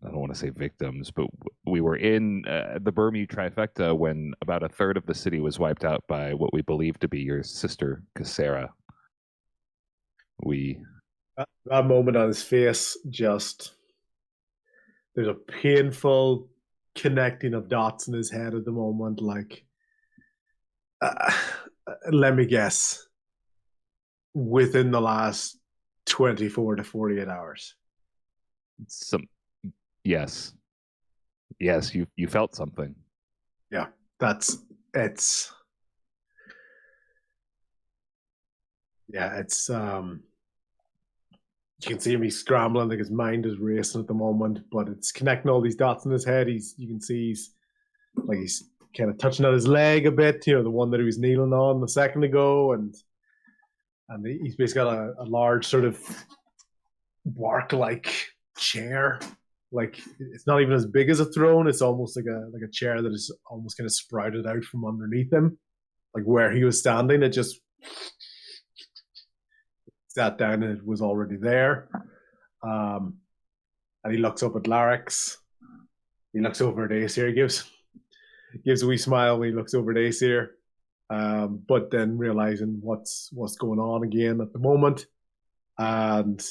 don't want to say victims, but we were in the Bermuda trifecta when about a third of the city was wiped out by what we believe to be your sister, Cassera. That moment on his face, there's a painful connecting of dots in his head at the moment. Like, let me guess, within the last 24 to 48 hours. Yes, you felt something. Yeah, it's you can see him, he's scrambling, like his mind is racing at the moment, but it's connecting all these dots in his head. You can see he's kind of touching at his leg a bit, the one that he was kneeling on a second ago, and he's basically got a large sort of bark-like chair. Like, it's not even as big as a throne. It's almost like a chair that is almost kind of sprouted out from underneath him, like where he was standing. It just sat down and it was already there. And he looks up at Larix, He looks over at Aesir. He gives a wee smile when he looks over at Aesir, but then realizing what's going on again at the moment, and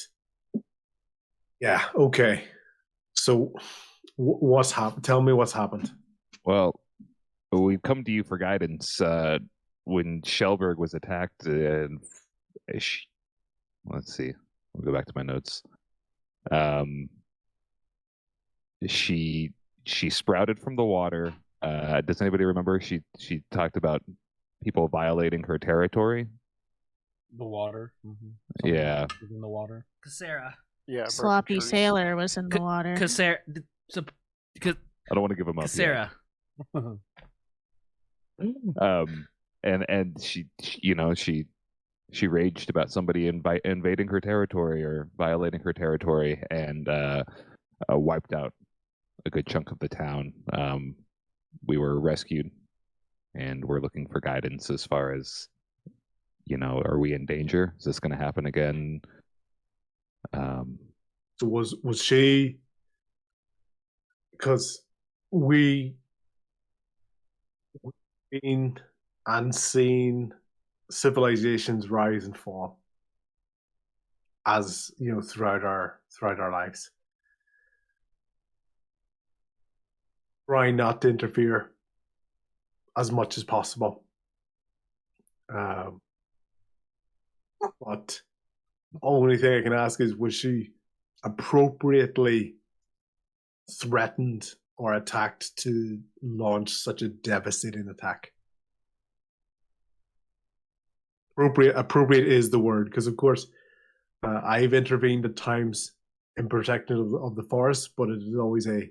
yeah, okay. So, what's happened? Tell me what's happened. Well, we've come to you for guidance. When Shellberg was attacked, and let's see, I'll go back to my notes. She sprouted from the water. Does anybody remember? She talked about people violating her territory. The water. Yeah. In the water. Cassera. Yeah, broken Sloppy trees. sailor was in the water. Cassera. I don't want to give him up. Cassera. And she raged about somebody invading her territory or violating her territory, and wiped out a good chunk of the town. We were rescued, and we're looking for guidance as far as, are we in danger? Is this going to happen again? So was she? Because we've been and seen civilizations rise and fall, as throughout our lives. Try not to interfere as much as possible. But the only thing I can ask is, was she appropriately threatened or attacked to launch such a devastating attack? Appropriate is the word, because of course I've intervened at times in protection of the forest, but it is always a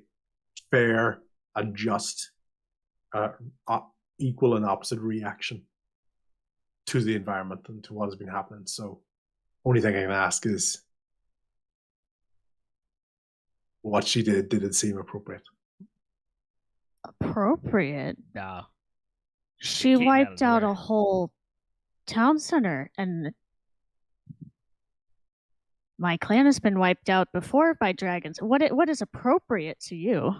fair and just, equal and opposite reaction to the environment and to what has been happening. So only thing I can ask is, what she did it seem appropriate? Appropriate? No. She Getting out of wiped the out way. a whole town center, and my clan has been wiped out before by dragons. What is appropriate to you?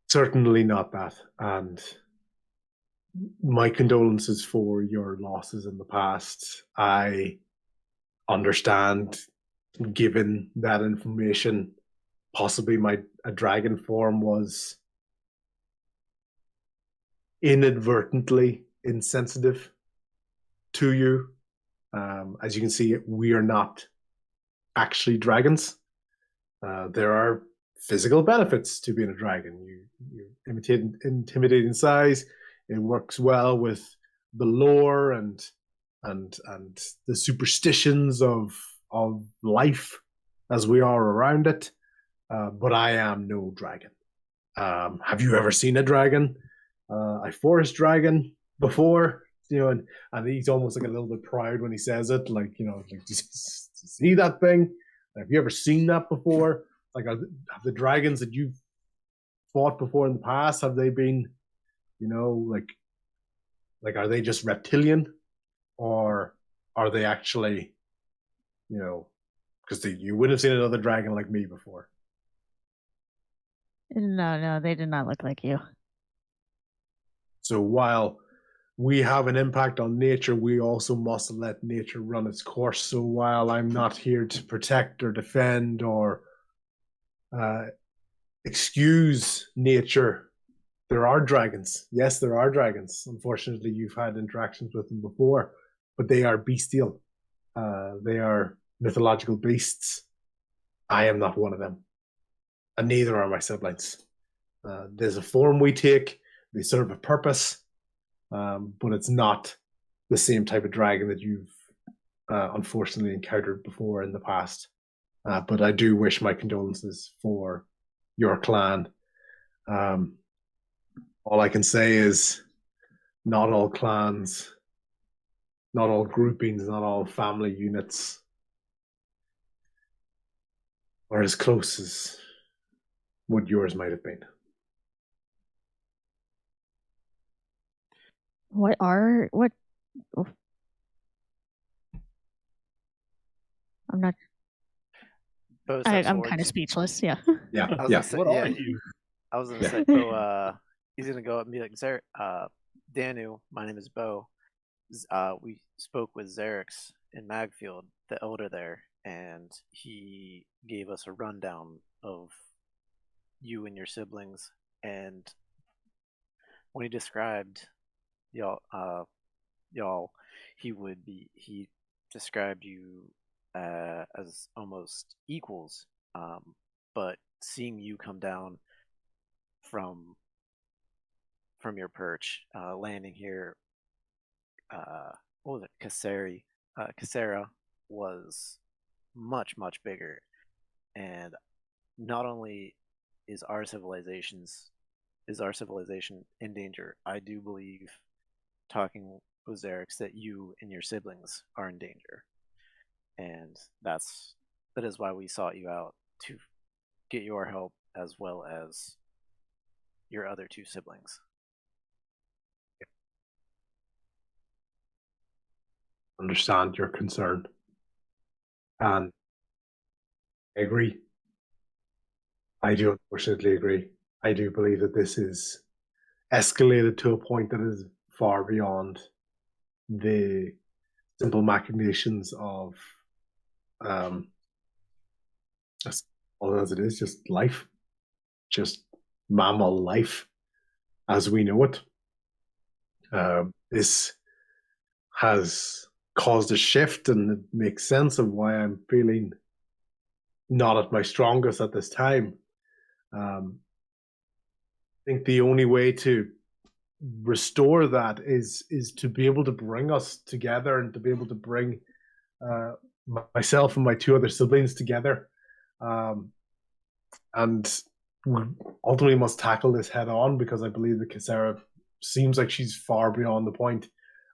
Certainly not that. And my condolences for your losses in the past. I understand, given that information, possibly a dragon form was inadvertently insensitive to you. As you can see, we are not actually dragons. There are physical benefits to being a dragon. You intimidating size. It works well with the lore and the superstitions of life as we are around it. But I am no dragon. Have you ever seen a dragon? A forest dragon before? And he's almost like a little bit proud when he says it, like, see that thing? Have you ever seen that before? Like, have the dragons that you've fought before in the past, have they been, like are they just reptilian, or are they actually, because you wouldn't have seen another dragon like me before. No, they did not look like you. So while we have an impact on nature, we also must let nature run its course. So while I'm not here to protect or defend or excuse nature, there are dragons. Yes, there are dragons. Unfortunately, you've had interactions with them before, but they are bestial. They are mythological beasts. I am not one of them, and neither are my siblings. There's a form we take. They serve a purpose, but it's not the same type of dragon that you've unfortunately encountered before in the past. But I do wish my condolences for your clan. All I can say is, not all clans, not all groupings, not all family units are as close as what yours might have been. What? Oh. I'm not. Bows have I'm kind of swords. speechless. Yeah. Yeah, I was yeah. gonna say, What yeah. are you? I was gonna Yeah. say, Bo. He's gonna go up and be like, Danu, my name is Bo. We spoke with Xerix in Magfield, the elder there, and he gave us a rundown of you and your siblings. And when he described y'all, he described you as almost equals. But seeing you come down from your perch, landing here, what was it, Cassera was much bigger, and not only is our civilization in danger, I do believe, talking with Xerix, that you and your siblings are in danger, and that is why we sought you out, to get your help as well as your other two siblings. Understand your concern. And I agree. I do unfortunately agree. I do believe that this is escalated to a point that is far beyond the simple machinations of as all as it is, just life. Just mammal life as we know it. This has caused a shift, and it makes sense of why I'm feeling not at my strongest at this time. I think the only way to restore that is to be able to bring us together, and to be able to bring myself and my two other siblings together, and we ultimately must tackle this head on, because I believe that Cassera seems like she's far beyond the point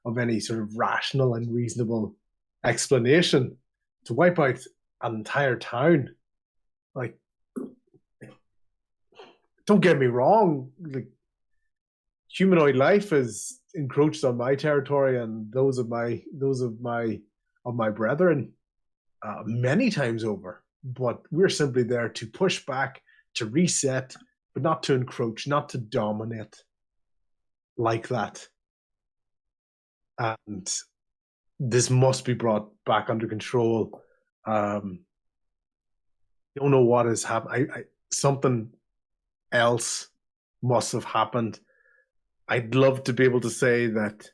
of any sort of rational and reasonable explanation to wipe out an entire town. Like, don't get me wrong, like, humanoid life has encroached on my territory and those of my brethren many times over. But we're simply there to push back, to reset, but not to encroach, not to dominate like that. And this must be brought back under control. Don't know what has happened. Something else must have happened. I'd love to be able to say that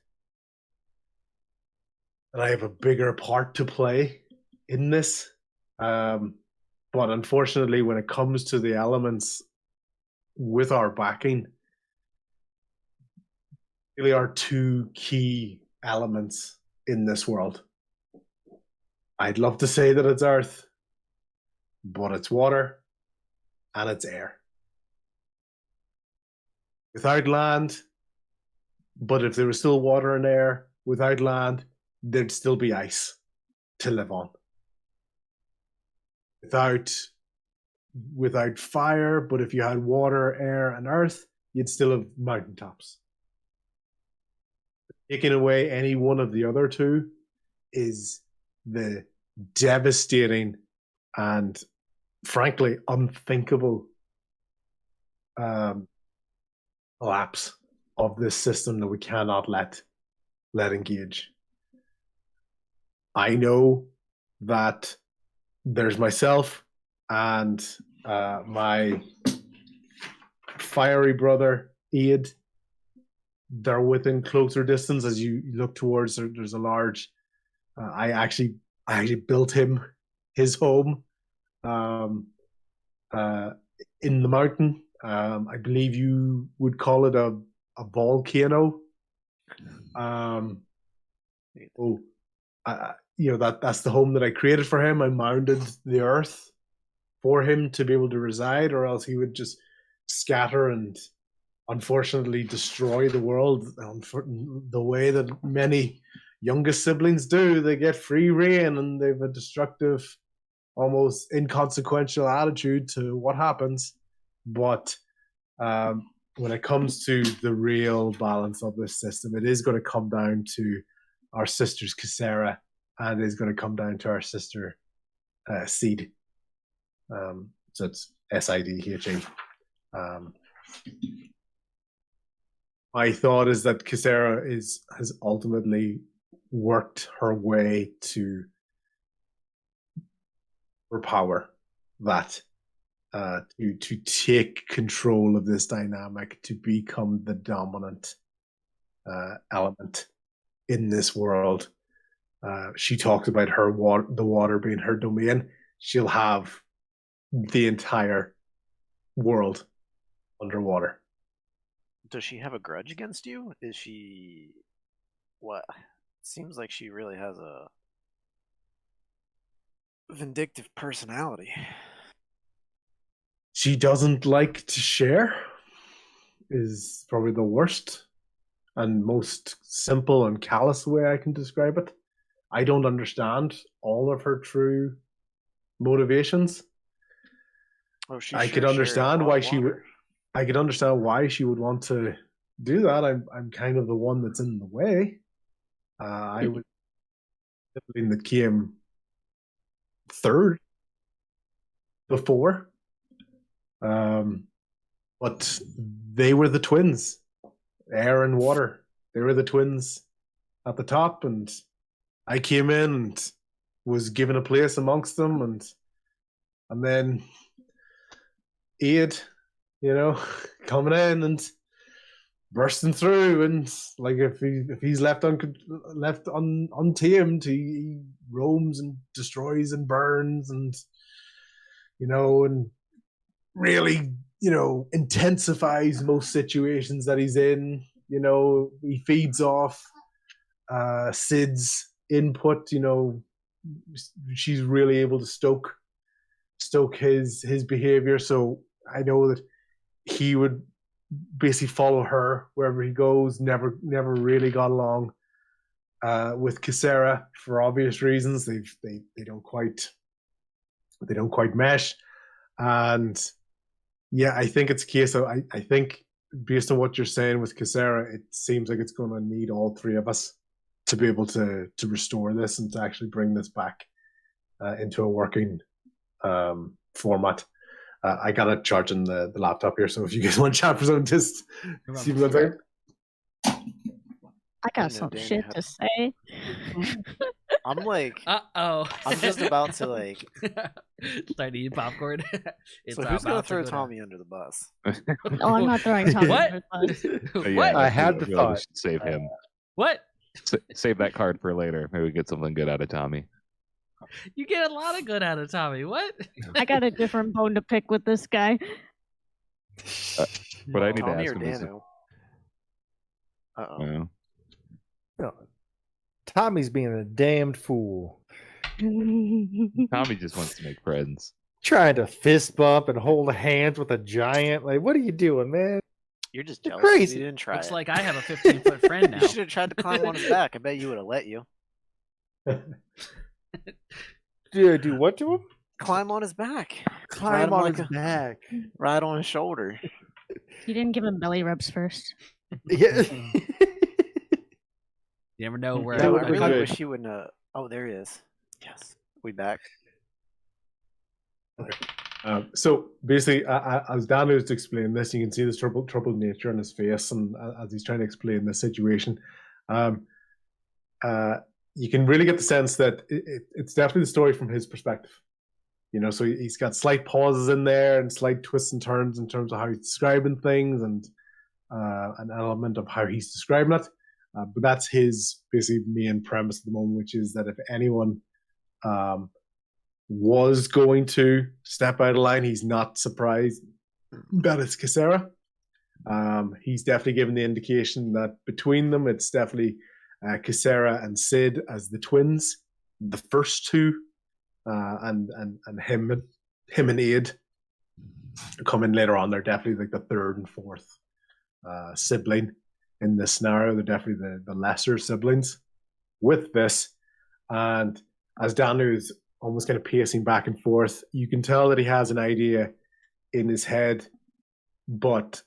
I have a bigger part to play in this. But unfortunately, when it comes to the elements with our backing, really are two key elements in this world. I'd love to say that it's earth, but it's water and it's air. Without land, but if there was still water and air, without land, there'd still be ice to live on. Without fire, but if you had water, air, and earth, you'd still have mountaintops. Taking away any one of the other two is the devastating and frankly unthinkable collapse of this system that we cannot let engage. I know that there's myself and my fiery brother Aid. They're within closer distance. As you look towards, there's a large. I actually built him his home in the mountain. I believe you would call it a volcano. That's the home that I created for him. I mounded the earth for him to be able to reside, or else he would just scatter and unfortunately destroy the world the way that many youngest siblings do. They get free reign and they have a destructive, almost inconsequential attitude to what happens. But when it comes to the real balance of this system, it is going to come down to our sisters Cassera, and it is going to come down to our sister Seed. So it's SIDHE. My thought is that Kisera has ultimately worked her way to her power, that to take control of this dynamic, to become the dominant element in this world. She talked about the water being her domain. She'll have the entire world underwater. Does she have a grudge against you? Is she what? Seems like she really has a vindictive personality. She doesn't like to share, is probably the worst and most simple and callous way I can describe it. I don't understand all of her true motivations. Oh, she I sure could shared a understand lot why of she would. water. I could understand why she would want to do that. I'm kind of the one that's in the way. I was the one that came third before, but they were the twins, air and water. They were the twins at the top, and I came in and was given a place amongst them, and then Aid, coming in and bursting through, and like if he's left untamed, he roams and destroys and burns, and and really intensifies most situations that he's in. He feeds off Sid's input. She's really able to stoke his behavior. So I know that he would basically follow her wherever he goes. Never really got along with Kisera for obvious reasons. They don't quite mesh. And yeah, I think it's a case of I think based on what you're saying with Kisera, it seems like it's going to need all three of us to be able to restore this and to actually bring this back into a working format. I got it charging the laptop here, so if you guys want to chat for something, just see me one second. I got some shit to say. I'm like, I'm just about to like start to eat popcorn. So who's gonna throw Tommy under the bus? Oh, I'm not throwing Tommy What? under the bus. Yeah, What? I had we the really thought. should save him. What? Save that card for later. Maybe we get something good out of Tommy. You get a lot of good out of Tommy. What? I got a different bone to pick with this guy. But I need Tommy to or ask him. Dano? Uh-oh. No. Tommy's being a damned fool. Tommy just wants to make friends. Trying to fist bump and hold hands with a giant. Like, what are you doing, man? You're just You're jealous 'cause crazy. you didn't try Looks it. like I have a 15-foot friend now. You should have tried to climb on his back. I bet you would have let you. Do what to him? Climb on his back. Climb him on like his back. Ride on his shoulder. You didn't give him belly rubs first. Yeah. You never know where. That I would've been really good. wish he wouldn't have. Oh, there he is. Yes. We back. So basically, as Dan was explaining this, you can see this troubled nature on his face, and as he's trying to explain the situation, you can really get the sense that it's definitely the story from his perspective. So he's got slight pauses in there and slight twists and turns in terms of how he's describing things and an element of how he's describing it. But that's his basically main premise at the moment, which is that if anyone was going to step out of line, he's not surprised that it's Kisera. He's definitely given the indication that between them, it's definitely Kisera and Sid as the twins, the first two, and him and Aid come in later on. They're definitely like the third and fourth sibling in this scenario. They're definitely the lesser siblings with this. And as Dano is almost kind of pacing back and forth, you can tell that he has an idea in his head, but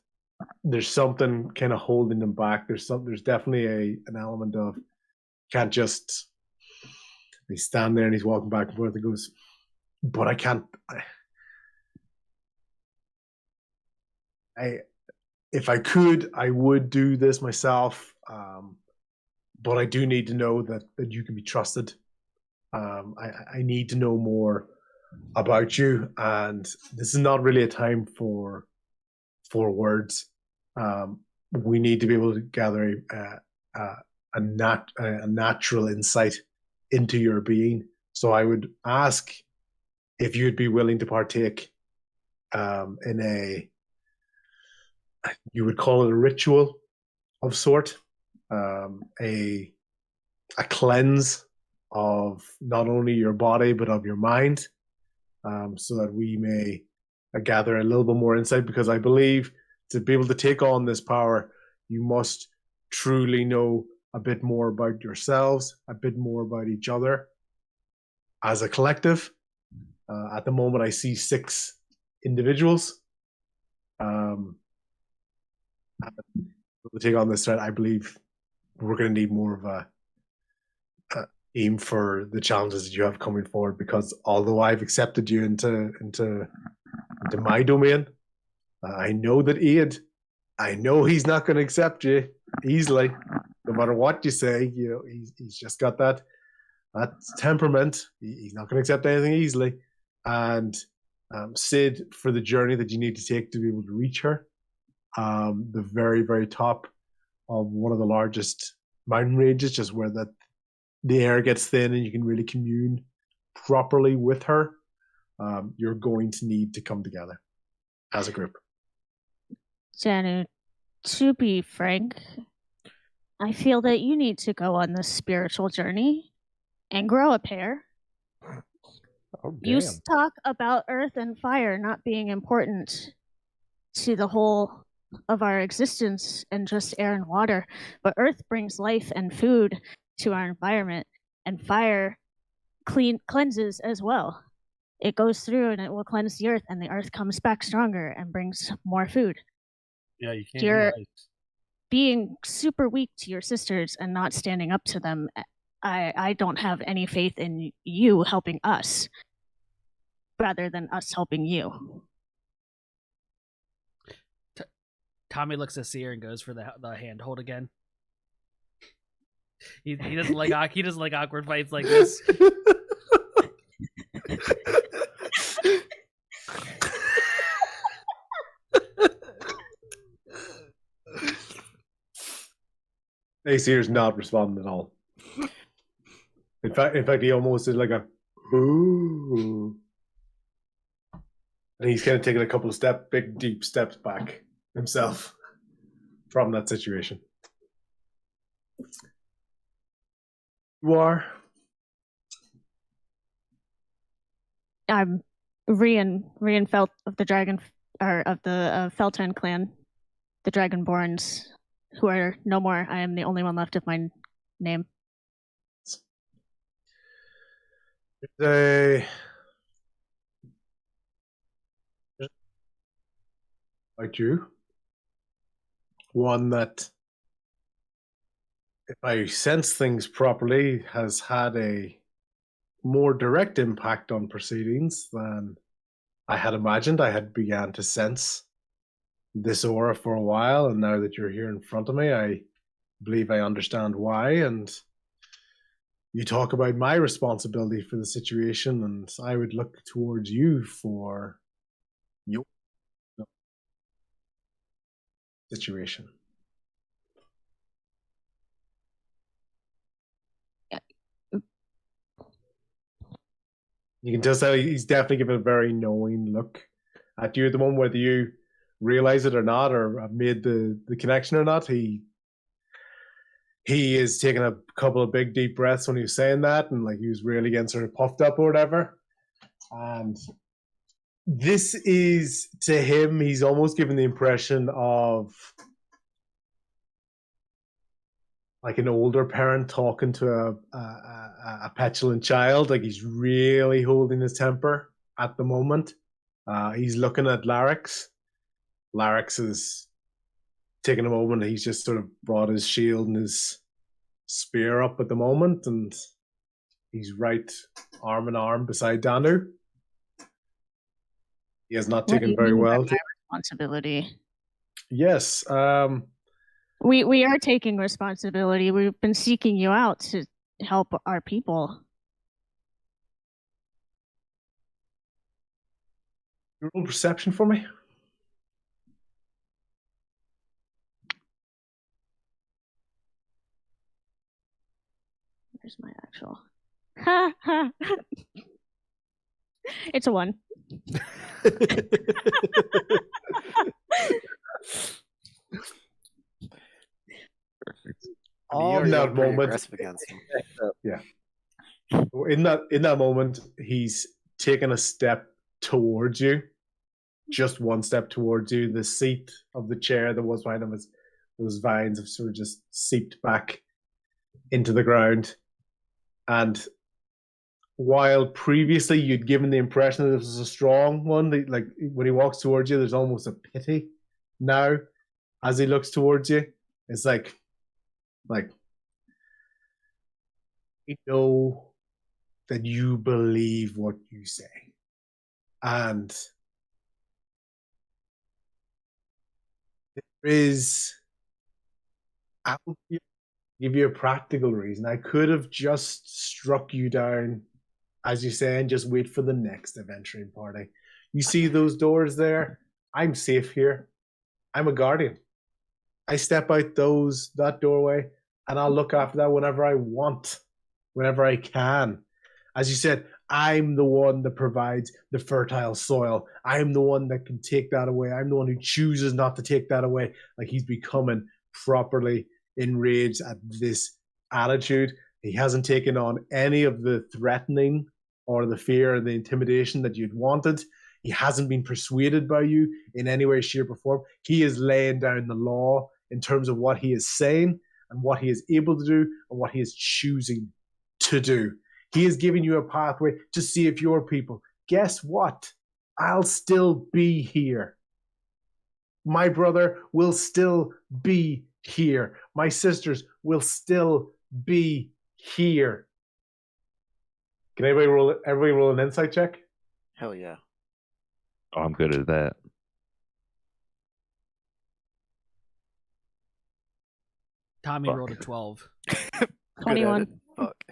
there's something kind of holding him back. There's definitely an element of can't just he's standing there and he's walking back and forth and goes, but I can't if I could, I would do this myself. But I do need to know that you can be trusted. I need to know more about you, and this is not really a time for words. We need to be able to gather a natural insight into your being. So I would ask if you'd be willing to partake in you would call it a ritual of sort, a cleanse of not only your body but of your mind, so that we may gather a little bit more insight. Because I believe to be able to take on this power, you must truly know a bit more about yourselves, a bit more about each other as a collective. At the moment, I see 6 individuals. To take on this threat, I believe we're going to need more of a aim for the challenges that you have coming forward. Because although I've accepted you into my domain, I know that I know he's not going to accept you easily, no matter what you say. You know, he's just got that temperament. He's not going to accept anything easily. And Sid, for the journey that you need to take to be able to reach her, the very, very top of one of the largest mountain ranges, just where the air gets thin and you can really commune properly with her, you're going to need to come together as a group. Dano, to be frank, I feel that you need to go on this spiritual journey and grow a pair. Oh, You damn. talk about earth and fire not being important to the whole of our existence and just air and water, but earth brings life and food to our environment, and fire cleanses as well. It goes through and it will cleanse the earth, and the earth comes back stronger and brings more food. Yeah, you can't. You're do ice. being super weak to your sisters and not standing up to them. I don't have any faith in you helping us rather than us helping you. Tommy looks at Seer and goes for the handhold again. He doesn't like awkward fights like this. Seer's not responding at all. In fact, he almost did like a ooh, and he's kind of taking a couple of big deep steps back himself from that situation. You are. I'm Rian Felt of the Dragon, or of the Felton clan, the Dragonborns, who are no more. I am the only one left of my name. They about you. One that, if I sense things properly, has had a more direct impact on proceedings than I had imagined. I had began to sense this aura for a while, and now that you're here in front of me, I believe I understand why. And you talk about my responsibility for the situation, and I would look towards you for your situation. You can tell he's definitely given a very knowing look at you at the moment, whether you realize it or not, or have made the connection or not. He is taking a couple of big deep breaths when he was saying that, and like he was really getting sort of puffed up or whatever. And this is, to him, he's almost given the impression of like an older parent talking to a petulant child. Like he's really holding his temper at the moment. He's looking at Larix. Larix is taking a moment. He's just sort of brought his shield and his spear up at the moment, and he's right arm in arm beside Danu. He has not taken very well. My responsibility. Yes. We are taking responsibility. We've been seeking you out to help our people. Roll perception for me. Where's my actual? It's a 1. I mean, you In already that went pretty moment, aggressive against him. in that moment, he's taken a step towards you, just one step towards you. The seat of the chair that was behind him, those vines have sort of just seeped back into the ground. And while previously you'd given the impression that this was a strong one, like when he walks towards you, there's almost a pity. Now, as he looks towards you, it's like you know that you believe what you say, and there is. I'll give you a practical reason. I could have just struck you down, as you say, and just wait for the next adventuring party. You see those doors there? I'm safe here. I'm a guardian. I step out that doorway, and I'll look after that whenever I want, whenever I can. As you said, I'm the one that provides the fertile soil. I'm the one that can take that away. I'm the one who chooses not to take that away. Like, he's becoming properly enraged at this attitude. He hasn't taken on any of the threatening or the fear or the intimidation that you'd wanted. He hasn't been persuaded by you in any way, shape, or form. He is laying down the law in terms of what he is saying and what he is able to do and what he is choosing to do. He is giving you a pathway to save your people. Guess what? I'll still be here. My brother will still be here. My sisters will still be here. Can everybody roll an insight check? Hell yeah. Oh, I'm good at that. Tommy Fuck. rolled a 12. 21. Fuck.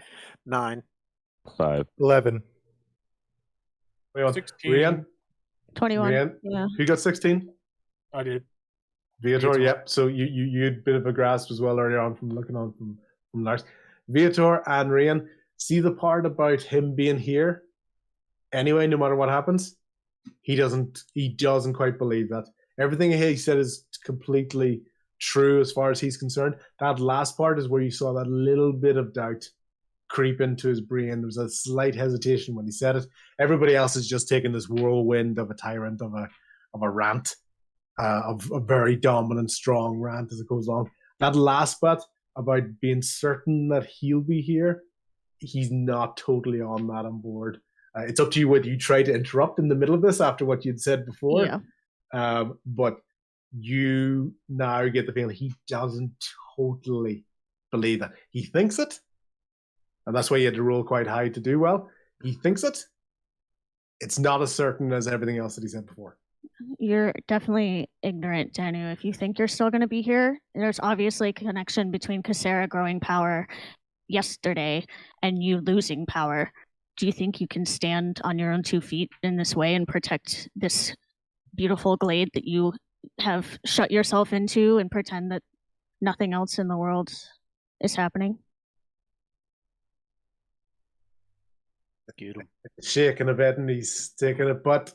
9. 5. 11. 16. Rian? 21. Rian? Yeah. Who got 16? I did. Viator, yep. So you had a bit of a grasp as well earlier on from looking on from Lars. Viator and Rian, see the part about him being here? Anyway, no matter what happens, he doesn't quite believe that. Everything he said is completely true as far as he's concerned. That last part is where you saw that little bit of doubt creep into his brain. There was a slight hesitation when he said it. Everybody else is just taking this whirlwind of a tyrant, of a rant, of a very dominant, strong rant as it goes along. That last bit about being certain that he'll be here, he's not totally on board. It's up to you whether you try to interrupt in the middle of this after what you'd said before. Yeah. But you now get the feeling he doesn't totally believe that. He thinks it, and that's why you had to roll quite high to do well. He thinks it. It's not as certain as everything else that he said before. You're definitely ignorant, Danu. If you think you're still going to be here, there's obviously a connection between Cassera growing power yesterday and you losing power. Do you think you can stand on your own 2 feet in this way and protect this beautiful glade that you have shut yourself into and pretend that nothing else in the world is happening? Shaking a bit, and he's taking it, but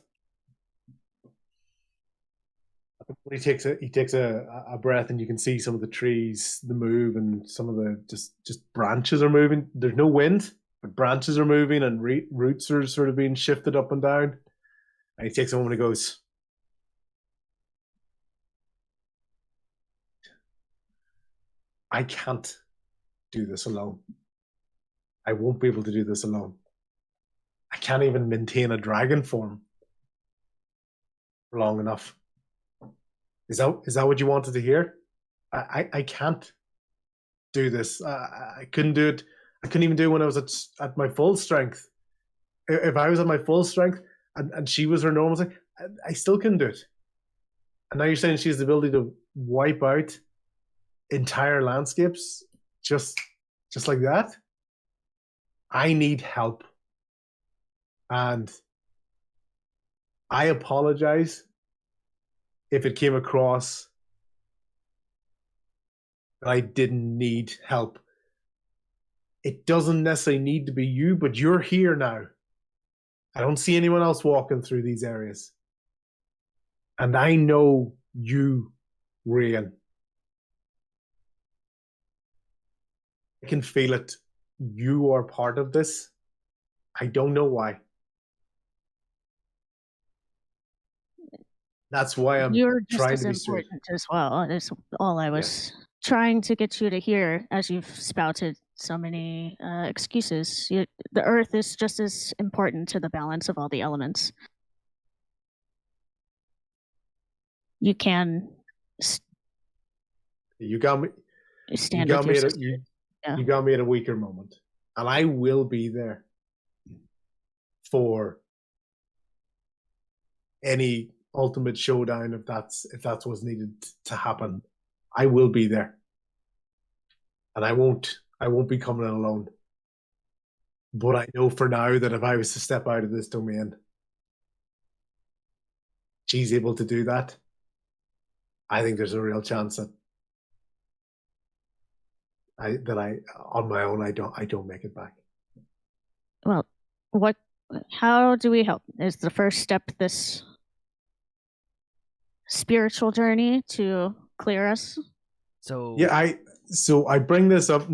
he takes a breath, and you can see some of the trees, the move, and some of the just branches are moving. There's no wind, but branches are moving, and roots are sort of being shifted up and down. And he takes a moment and goes, I can't do this alone. I won't be able to do this alone. I can't even maintain a dragon form for long enough. Is that what you wanted to hear? I can't do this. I couldn't do it. I couldn't even do it when I was at my full strength. If I was at my full strength and she was her normal strength, I still couldn't do it. And now you're saying she has the ability to wipe out entire landscapes just like that? I need help. And I apologize if it came across that I didn't need help. It doesn't necessarily need to be you, but you're here now. I don't see anyone else walking through these areas. And I know you, Ryan. I can feel it. You are part of this. I don't know why. That's why I'm You're just trying as to be straight. important as well. Is all I was trying to get you to hear as you've spouted so many excuses. The earth is just as important to the balance of all the elements. You can You got me. stand You got with me your at sister. you got me at a weaker moment, and I will be there for any ultimate showdown if that's what's needed to happen. I will be there, and I won't be coming in alone. But I know for now that if I was to step out of this domain, she's able to do that. I think there's a real chance that I on my own I don't make it back. Well, how do we help? Is the first step this spiritual journey to clear us? So Yeah, I bring this up.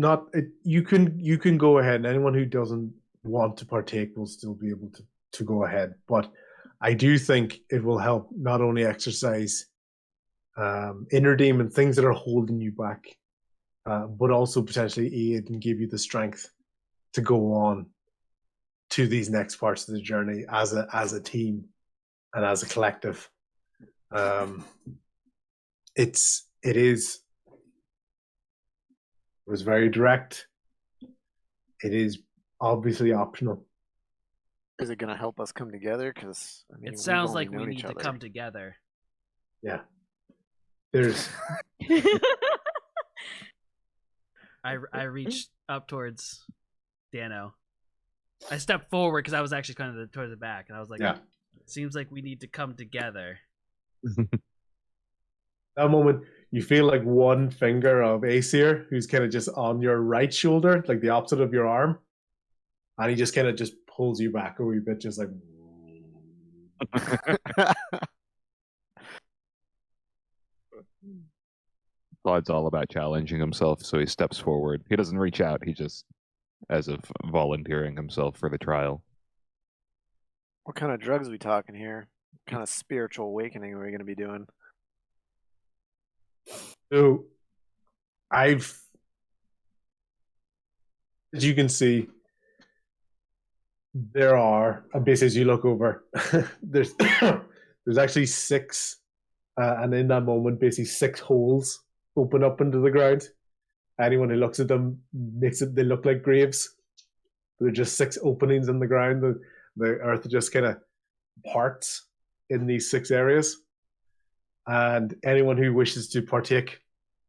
You can go ahead, and anyone who doesn't want to partake will still be able to go ahead. But I do think it will help not only exercise inner demon things that are holding you back, but also potentially aid and give you the strength to go on to these next parts of the journey as a team and as a collective. It was very direct. It is obviously optional. Is it going to help us come together? Because it sounds like we need to come together. Yeah. There's. I reached up towards Dano. I stepped forward because I was actually kind of towards the back, and I was like, yeah. It seems like we need to come together. That moment, you feel like one finger of Aesir, who's kind of just on your right shoulder, like the opposite of your arm, and he just kind of just pulls you back a wee bit, just like. Claude's all about challenging himself, so he steps forward. He doesn't reach out. He just, as if volunteering himself for the trial. What kind of drugs are we talking here? What kind of spiritual awakening are we going to be doing? So, as you can see, there are, basically as you look over, there's actually 6, and in that moment, basically 6 holes open up into the ground. Anyone who looks at them they look like graves. They're just 6 openings in the ground. The earth just kind of parts in these 6 areas. And anyone who wishes to partake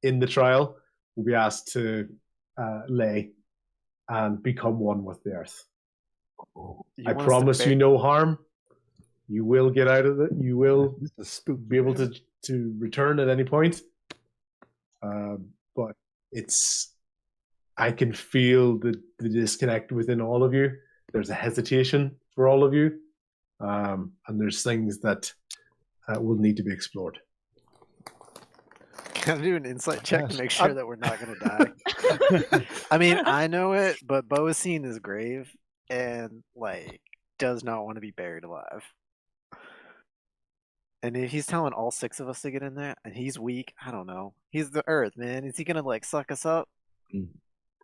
in the trial will be asked to lay and become one with the earth. I promise you no harm. You will get out of it. You will be able to return at any point. But I can feel the disconnect within all of you. There's a hesitation for all of you. And there's things that will need to be explored. Can I do an insight check to make sure that we're not going to die? I mean, I know it, but Bo has seen his grave and, does not want to be buried alive. And if he's telling all 6 of us to get in there, and he's weak, I don't know. He's the earth, man. Is he going to, suck us up?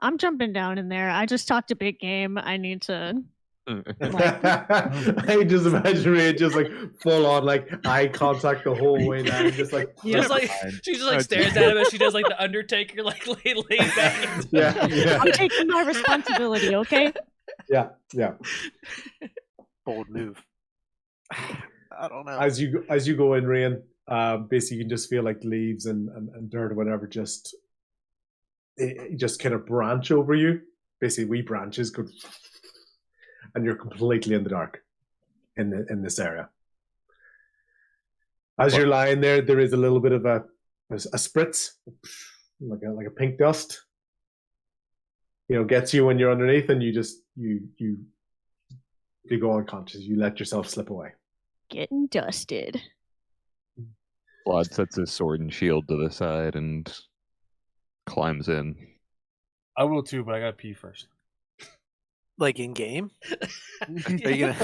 I'm jumping down in there. I just talked a big game. I need to... I just imagine it just full on eye contact the whole way down, just she just stares at him as she does the Undertaker lay back. Yeah. I'm taking my responsibility, okay? Yeah. Bold move. I don't know. As you go in, Ryan, basically you can just feel like leaves and dirt or whatever just kind of branch over you. Basically, wee branches go, and you're completely in the dark in this area. As you're lying there, there is a little bit of a spritz, like a pink dust. Gets you when you're underneath, and you go unconscious. You let yourself slip away. Getting dusted. Vlad sets his sword and shield to the side and climbs in. I will too, but I gotta pee first. Like in game? Are you gonna?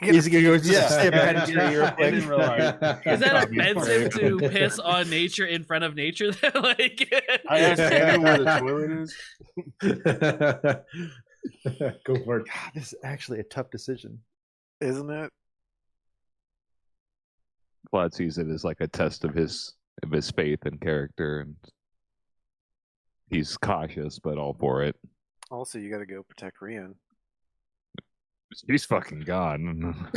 He's gonna go just Yeah. stay behind a tree real I didn't quick. realize. Is that That'd be offensive funny. to piss on nature in front of nature? Like, I asked Daniel where the toilet is. Go for it. God, this is actually a tough decision. Isn't it? Vlad sees it as like a test of his faith and character, and he's cautious but all for it. Also, you got to go protect Rian. He's fucking gone.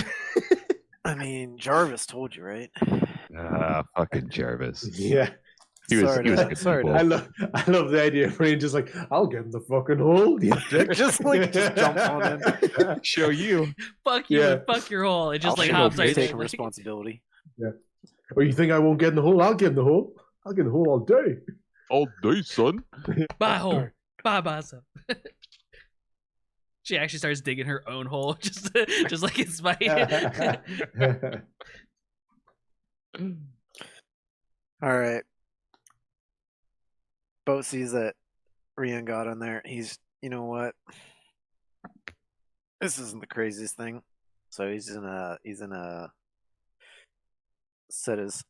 I mean, Jarvis told you, right? Fucking Jarvis. Yeah. He was Sorry a to- good sorry to- people. I love the idea of Rian just like, I'll get in the fucking hole, you dick. Just jump on him. Show you. fuck you, Yeah. and fuck your hole. It just I'll like show hops you right there. taking Like, responsibility. Or you think I won't get in the hole? I'll get in the hole. I'll get in the hole all day. All day, son. bye hole, bye son. She actually starts digging her own hole, just like it's my. All right. Boat sees that Rian got in there. He's, you know what? This isn't the craziest thing. So he's gonna set his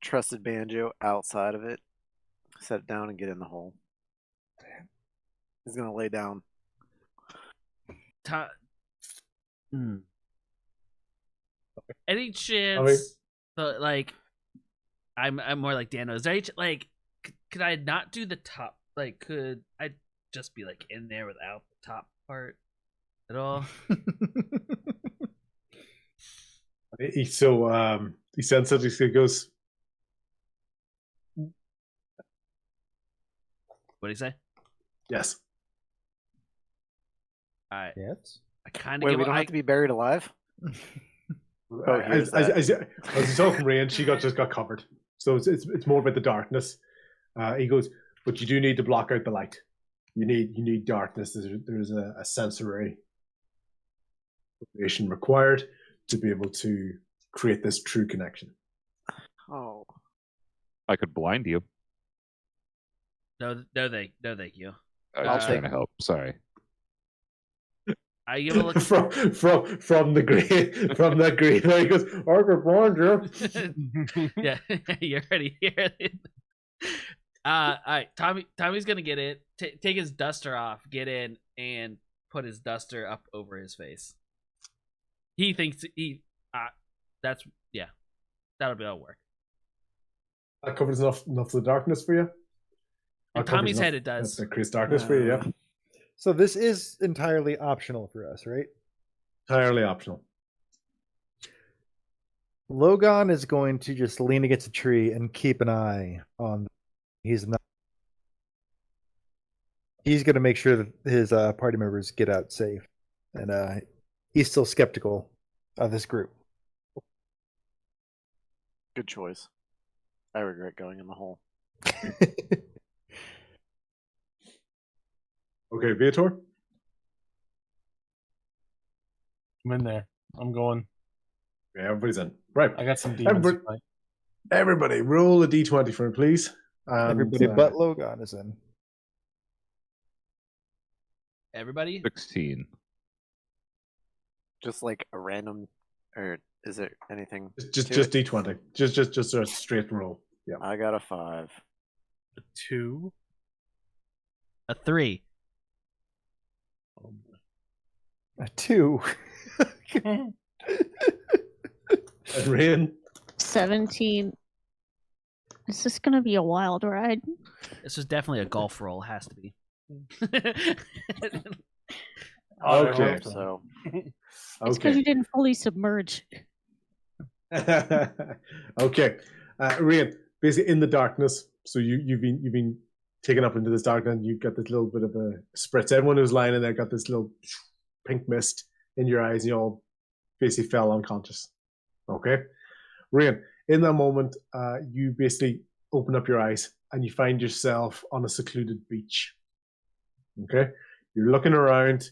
trusted banjo outside of it, set it down, and get in the hole. He's gonna lay down. Any chance? Like, I'm more like Dano. Is there any could I not do the top? Like, could I just be like in there without the top part at all? He senses it. He goes, What do you say? yes. I Yes. kind of Wait, give we up. don't have to be buried alive? here's As that. you saw from Rian, she just got covered. So it's more about the darkness. He goes, but you do need to block out the light. You need darkness. There's a sensory operation required to be able to create this true connection. Oh, I could blind you. No, thank you. I was I'll just trying take- to help. Sorry. I give a look. from the green from that green. He goes, I could blind you. Yeah, you're ready. All right, Tommy's gonna get it. Take his duster off, get in, and put his duster up over his face. He thinks that'll work. That covers enough of the darkness for you. In That covers Tommy's enough- head, it does. That creates darkness for you. Yeah, So this is entirely optional for us, right? entirely optional. Logan is going to just lean against a tree and keep an eye on. He's going to make sure that his party members get out safe, and he's still skeptical of this group. good choice. I regret going in the hole. Okay, Viator. I'm in there. I'm going. Yeah, everybody's in. Right. I got some demons. Everybody- to fight. Everybody, roll a d20 for me, please. And, Everybody but Logan is in. Everybody, 16. Just like a random, or is there anything? just to it? d20. Just a straight roll. Yeah. I got a 5. 2. a 3. A 2. And Rian. 17. Is this gonna be a wild ride? This is definitely a golf roll. Has to be. I Okay. hope so. It's because Okay. you didn't fully submerge. Okay, Rian, basically in the darkness. So you've been taken up into this darkness. And you've got this little bit of a spritz. Everyone who's lying in there got this little pink mist in your eyes. You all basically fell unconscious. Okay, Rian, in that moment, you basically open up your eyes and you find yourself on a secluded beach. Okay, you're looking around.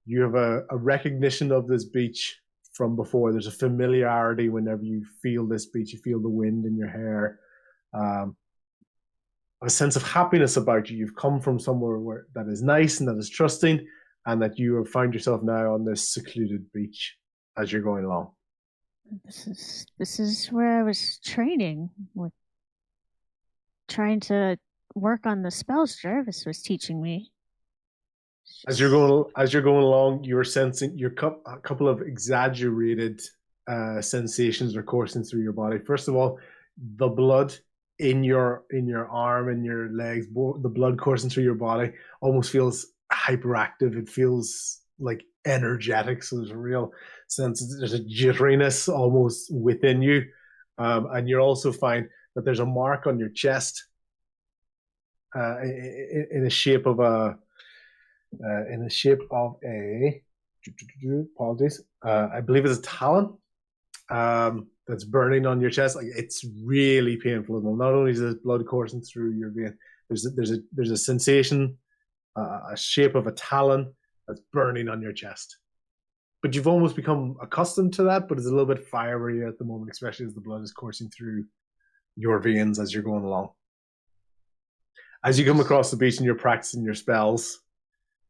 You have a recognition of this beach from before. There's a familiarity whenever you feel this beach. You feel the wind in your hair. A sense of happiness about you. You've come from somewhere that is nice and that is trusting, and that you have found yourself now on this secluded beach as you're going along. This is where I was training with trying to work on the spells Jarvis was teaching me. As you're going along, you're sensing a couple of exaggerated sensations are coursing through your body. First of all, the blood in your arm and your legs, the blood coursing through your body almost feels hyperactive. It feels like energetic. So there's a real sense, there's a jitteriness almost within you, and you'll also find that there's a mark on your chest in the shape of a. Apologies. I believe it's a talon that's burning on your chest. Like, it's really painful. Not only is there blood coursing through your vein, there's a sensation, a shape of a talon that's burning on your chest. But you've almost become accustomed to that, but it's a little bit fiery at the moment, especially as the blood is coursing through your veins as you're going along. As you come across the beach and you're practicing your spells,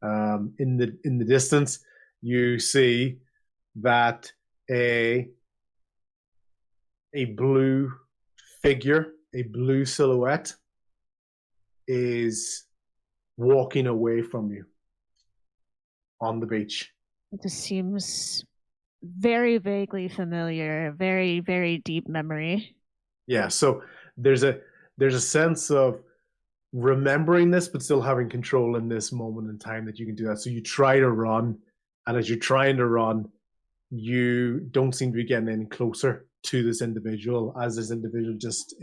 in the distance, you see that a blue figure, a blue silhouette, is walking away from you on the beach. This seems very vaguely familiar, very, very deep memory. Yeah, so there's a sense of remembering this, but still having control in this moment in time that you can do that. So you try to run, and as you're trying to run, you don't seem to be getting any closer to this individual, as this individual just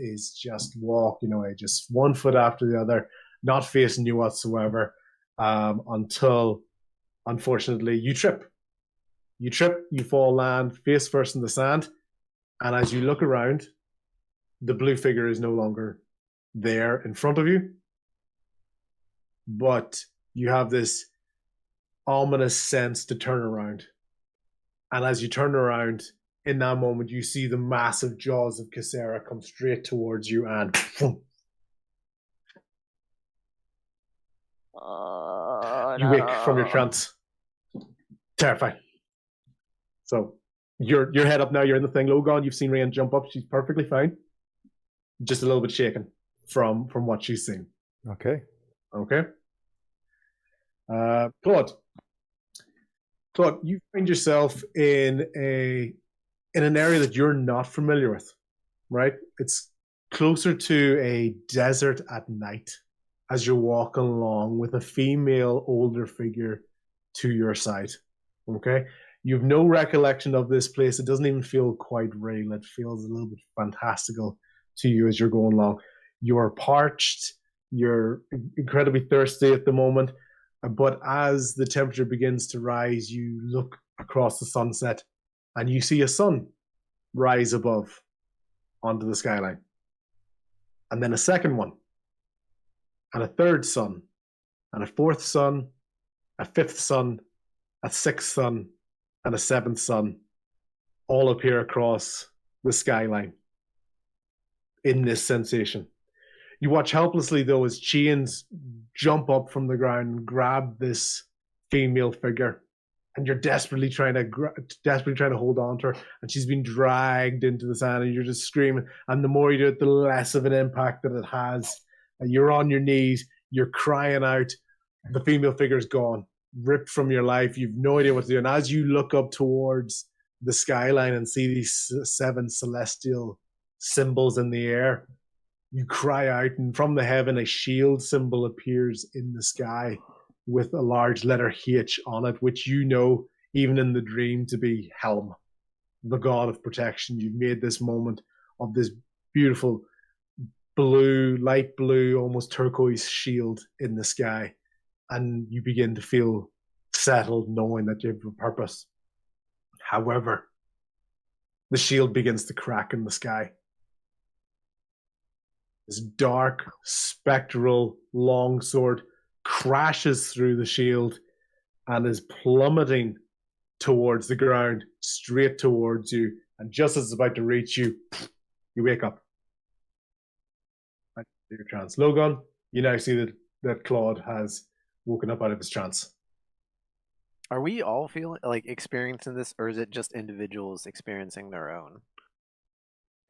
walking away, just one foot after the other, not facing you whatsoever, until unfortunately you trip. You fall, land face first in the sand, and as you look around, the blue figure is no longer there in front of you, but you have this ominous sense to turn around. And as you turn around, in that moment, you see the massive jaws of Kisera come straight towards you, and you wake from your trance, terrified. So you're head up now. You're in the thing. Logon, you've seen Rain jump up. She's perfectly fine, just a little bit shaken from what she's seen. Okay. Claude, you find yourself in an area that you're not familiar with, right? It's closer to a desert at night as you're walking along with a female older figure to your side. Okay? You have no recollection of this place. It doesn't even feel quite real. It feels a little bit fantastical to you as you're going along. You are parched. You're incredibly thirsty at the moment. But as the temperature begins to rise, you look across the sunset and you see a sun rise above onto the skyline. And then a second one, and a third sun, and a fourth sun, a fifth sun, a sixth sun, and a seventh sun all appear across the skyline in this sensation. You watch helplessly, though, as chains jump up from the ground and grab this female figure, and you're desperately trying to hold on to her, and she's been dragged into the sand, and you're just screaming. And the more you do it, the less of an impact that it has. And you're on your knees, you're crying out. The female figure is gone, ripped from your life. You've no idea what to do. And as you look up towards the skyline and see these 7 celestial symbols in the air, you cry out, and from the heaven a shield symbol appears in the sky with a large letter H on it, which you know, even in the dream, to be Helm. the god of protection. You've made this moment of this beautiful blue, light blue, almost turquoise shield in the sky, and you begin to feel settled knowing that you have a purpose. However, the shield begins to crack in the sky. This dark, spectral longsword crashes through the shield and is plummeting towards the ground, straight towards you. And just as it's about to reach you, you wake up. Your trance. Logan, you now see that Claude has woken up out of his trance. Are we all feeling like experiencing this, or is it just individuals experiencing their own?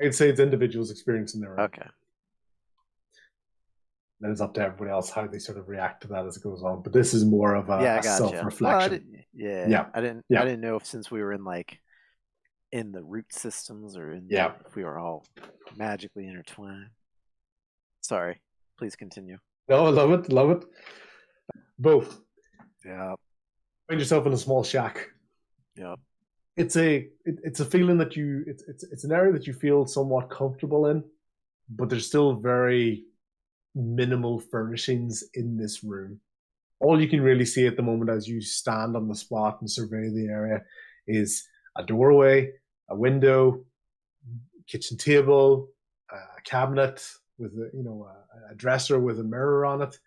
I'd say it's individuals experiencing their own. Okay. Then it's up to everybody else how they sort of react to that as it goes on. But this is more of a self-reflection. Well, I didn't know if, since we were in like in the root systems, or if we were all magically intertwined. Sorry, please continue. No, I love it. Both. Yeah. Find yourself in a small shack. Yeah. It's a feeling that it's an area that you feel somewhat comfortable in, but there's still very minimal furnishings in this room. All you can really see at the moment as you stand on the spot and survey the area is a doorway, a window, kitchen table, a cabinet with a dresser with a mirror on it,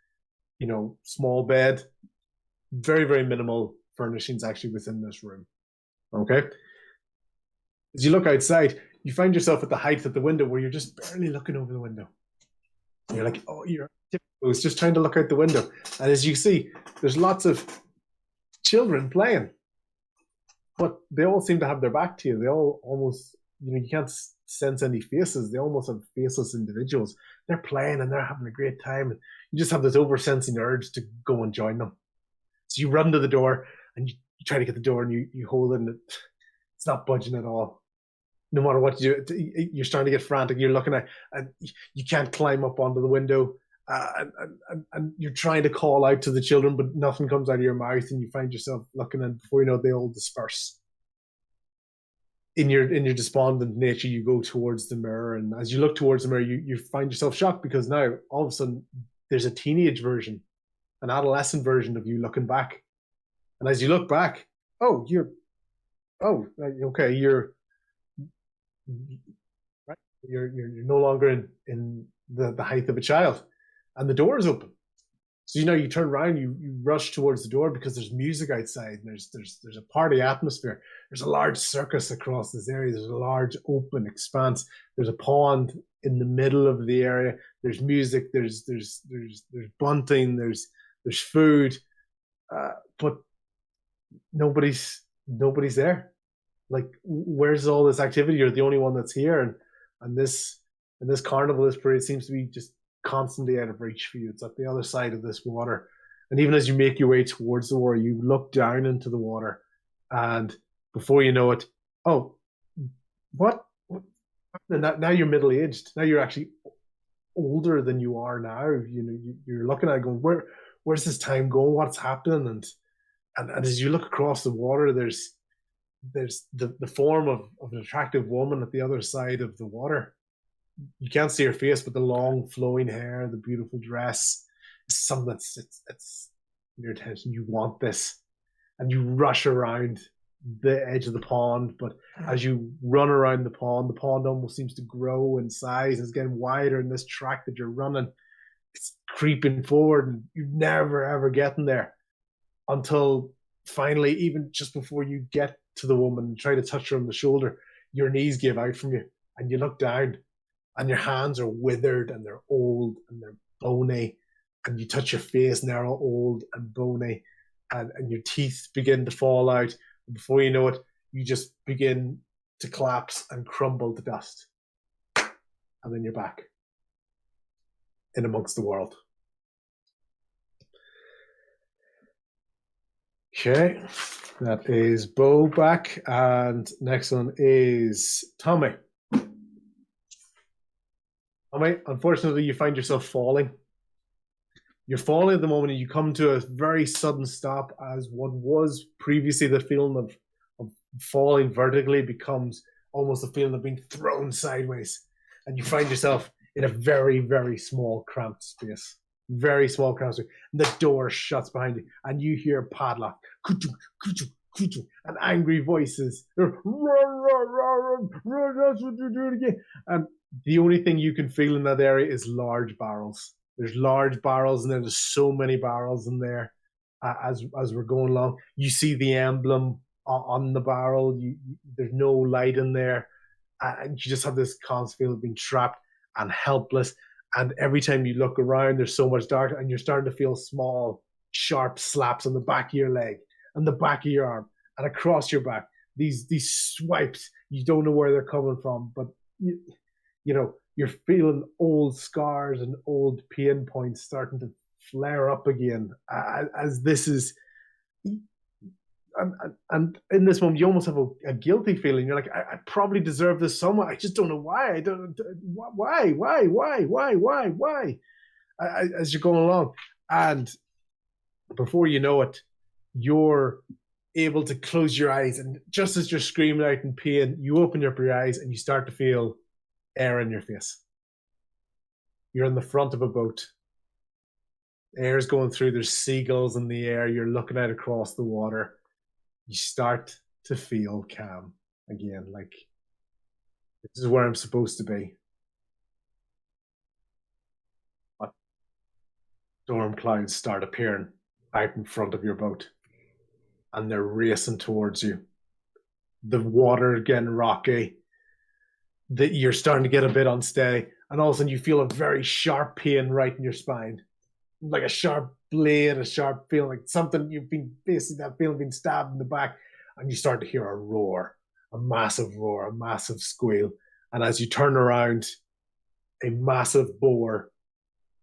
small bed. Very, very minimal furnishings actually within this room. Okay? As you look outside, you find yourself at the height of the window where you're just barely looking over the window. And you're like, oh, you're just trying to look out the window. And as you see, there's lots of children playing. But they all seem to have their back to you. They all almost, you can't sense any faces. They almost have faceless individuals. They're playing and they're having a great time. And you just have this oversensing urge to go and join them. So you run to the door and you try to get the door and you hold it and it's not budging at all. No matter what you do, you're starting to get frantic. You're looking at, and you can't climb up onto the window, and you're trying to call out to the children, but nothing comes out of your mouth, and you find yourself looking, and before you know it, they all disperse. In your despondent nature, you go towards the mirror, and as you look towards the mirror, you find yourself shocked because now all of a sudden there's a teenage version, an adolescent version of you looking back, and as you look back, you're no longer in the height of a child, and the door is open. So you turn around, you rush towards the door because there's music outside, and there's a party atmosphere. There's a large circus across this area. There's a large open expanse. There's a pond in the middle of the area. There's music. There's bunting. There's food, but nobody's there. Like, where's all this activity? You're the only one that's here, and this carnival, this parade seems to be just constantly out of reach for you. It's at the other side of this water, and even as you make your way towards the water, you look down into the water, and before you know it, what? And now you're middle aged. Now you're actually older than you are now. You're looking at it going, where's this time going? What's happening? And as you look across the water, there's the form of an attractive woman at the other side of the water. You can't see her face, but the long flowing hair, the beautiful dress, is something that's it's your attention. You want this, and you rush around the edge of the pond. But as you run around the pond almost seems to grow in size. It's getting wider, and this track that you're running, it's creeping forward, and you're never ever getting there until finally, even just before you get to the woman and try to touch her on the shoulder, your knees give out from you, and you look down, and your hands are withered, and they're old, and they're bony, and you touch your face, and they're all old and bony, and your teeth begin to fall out. And before you know it, you just begin to collapse and crumble to dust, and then you're back in amongst the world. Okay, that is Bo back, and next one is Tommy. Tommy, unfortunately, you find yourself falling. You're falling at the moment, and you come to a very sudden stop as what was previously the feeling of falling vertically becomes almost a feeling of being thrown sideways. And you find yourself in a very, very small, cramped space. Very small, cramped space. And the door shuts behind you, and you hear padlock, and angry voices. That's what you're doing again. And the only thing you can feel in that area is large barrels. There's large barrels, and there's so many barrels in there. As we're going along, you see the emblem on the barrel. There's no light in there, and you just have this constant feeling of being trapped and helpless. And every time you look around, there's so much dark, and you're starting to feel small, sharp slaps on the back of your leg and the back of your arm and across your back. These swipes, you don't know where they're coming from, but you know you're feeling old scars and old pain points starting to flare up again. As this is, and in this moment, you almost have a guilty feeling. You're like, I probably deserve this somewhat. I just don't know why. I don't. Why? As you're going along, and before you know it, you're able to close your eyes, and just as you're screaming out in pain, you open up your eyes and you start to feel air in your face. You're in the front of a boat. Air's going through. There's seagulls in the air. You're looking out across the water. You start to feel calm again, like this is where I'm supposed to be. But storm clouds start appearing out in front of your boat, and they're racing towards you. The water getting rocky. That you're starting to get a bit unsteady, and all of a sudden you feel a very sharp pain right in your spine, like a sharp blade, a sharp feeling, like something you've been facing, that feeling being stabbed in the back, and you start to hear a roar, a massive squeal. And as you turn around, a massive boar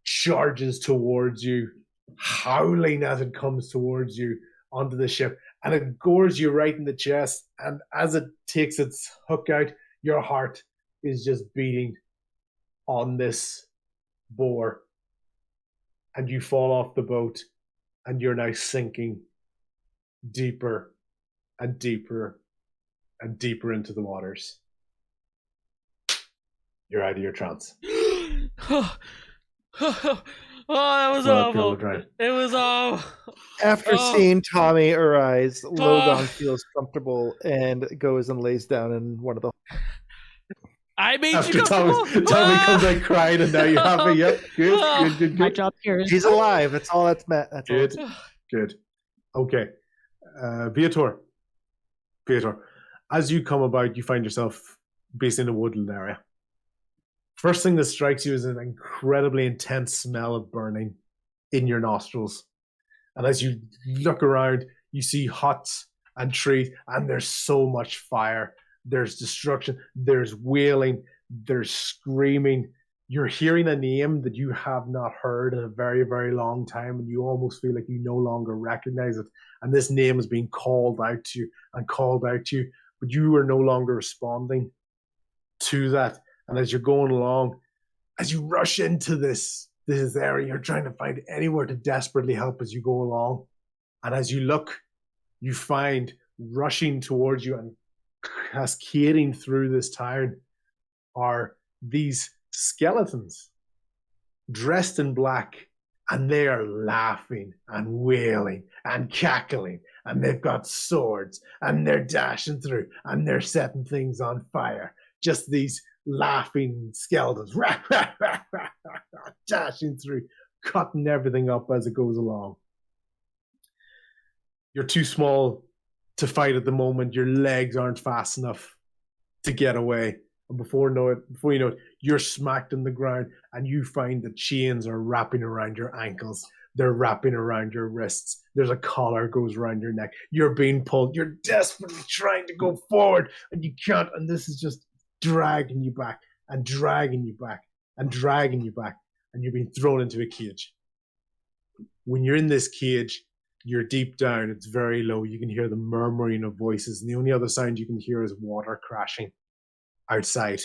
charges towards you, howling as it comes towards you onto the ship, and it gores you right in the chest. And as it takes its hook out, your heart is just beating on this boar, and you fall off the boat, and you're now sinking deeper and deeper and deeper into the waters. You're out of your trance. Oh, that was awful. It was awful. After seeing Tommy arise, Logan feels comfortable and goes and lays down in one of the. I made After you comfortable. Tommy comes out crying, and now you're happy. Yep, good. My job here is He's alive. That's all that's meant. That's good. Good. Okay. Viator, as you come about, you find yourself based in a woodland area. First thing that strikes you is an incredibly intense smell of burning in your nostrils. And as you look around, you see huts and trees, and there's so much fire. There's destruction, there's wailing, there's screaming. You're hearing a name that you have not heard in a very, very long time, and you almost feel like you no longer recognize it. And this name is being called out to you and called out to you, but you are no longer responding to that. And as you're going along, as you rush into this area, you're trying to find anywhere to desperately help as you go along. And as you look, you find rushing towards you and cascading through this town are these skeletons dressed in black, and they are laughing and wailing and cackling, and they've got swords, and they're dashing through, and they're setting things on fire. Just these laughing skeletons dashing through, cutting everything up as it goes along. You're too small to fight at the moment. Your legs aren't fast enough to get away. And before you know it, you're smacked on the ground, and you find the chains are wrapping around your ankles. They're wrapping around your wrists. There's a collar goes around your neck. You're being pulled. You're desperately trying to go forward, and you can't. And this is just dragging you back and dragging you back and dragging you back. And you're being thrown into a cage. When you're in this cage, you're deep down. It's very low. You can hear the murmuring of voices, and the only other sound you can hear is water crashing outside.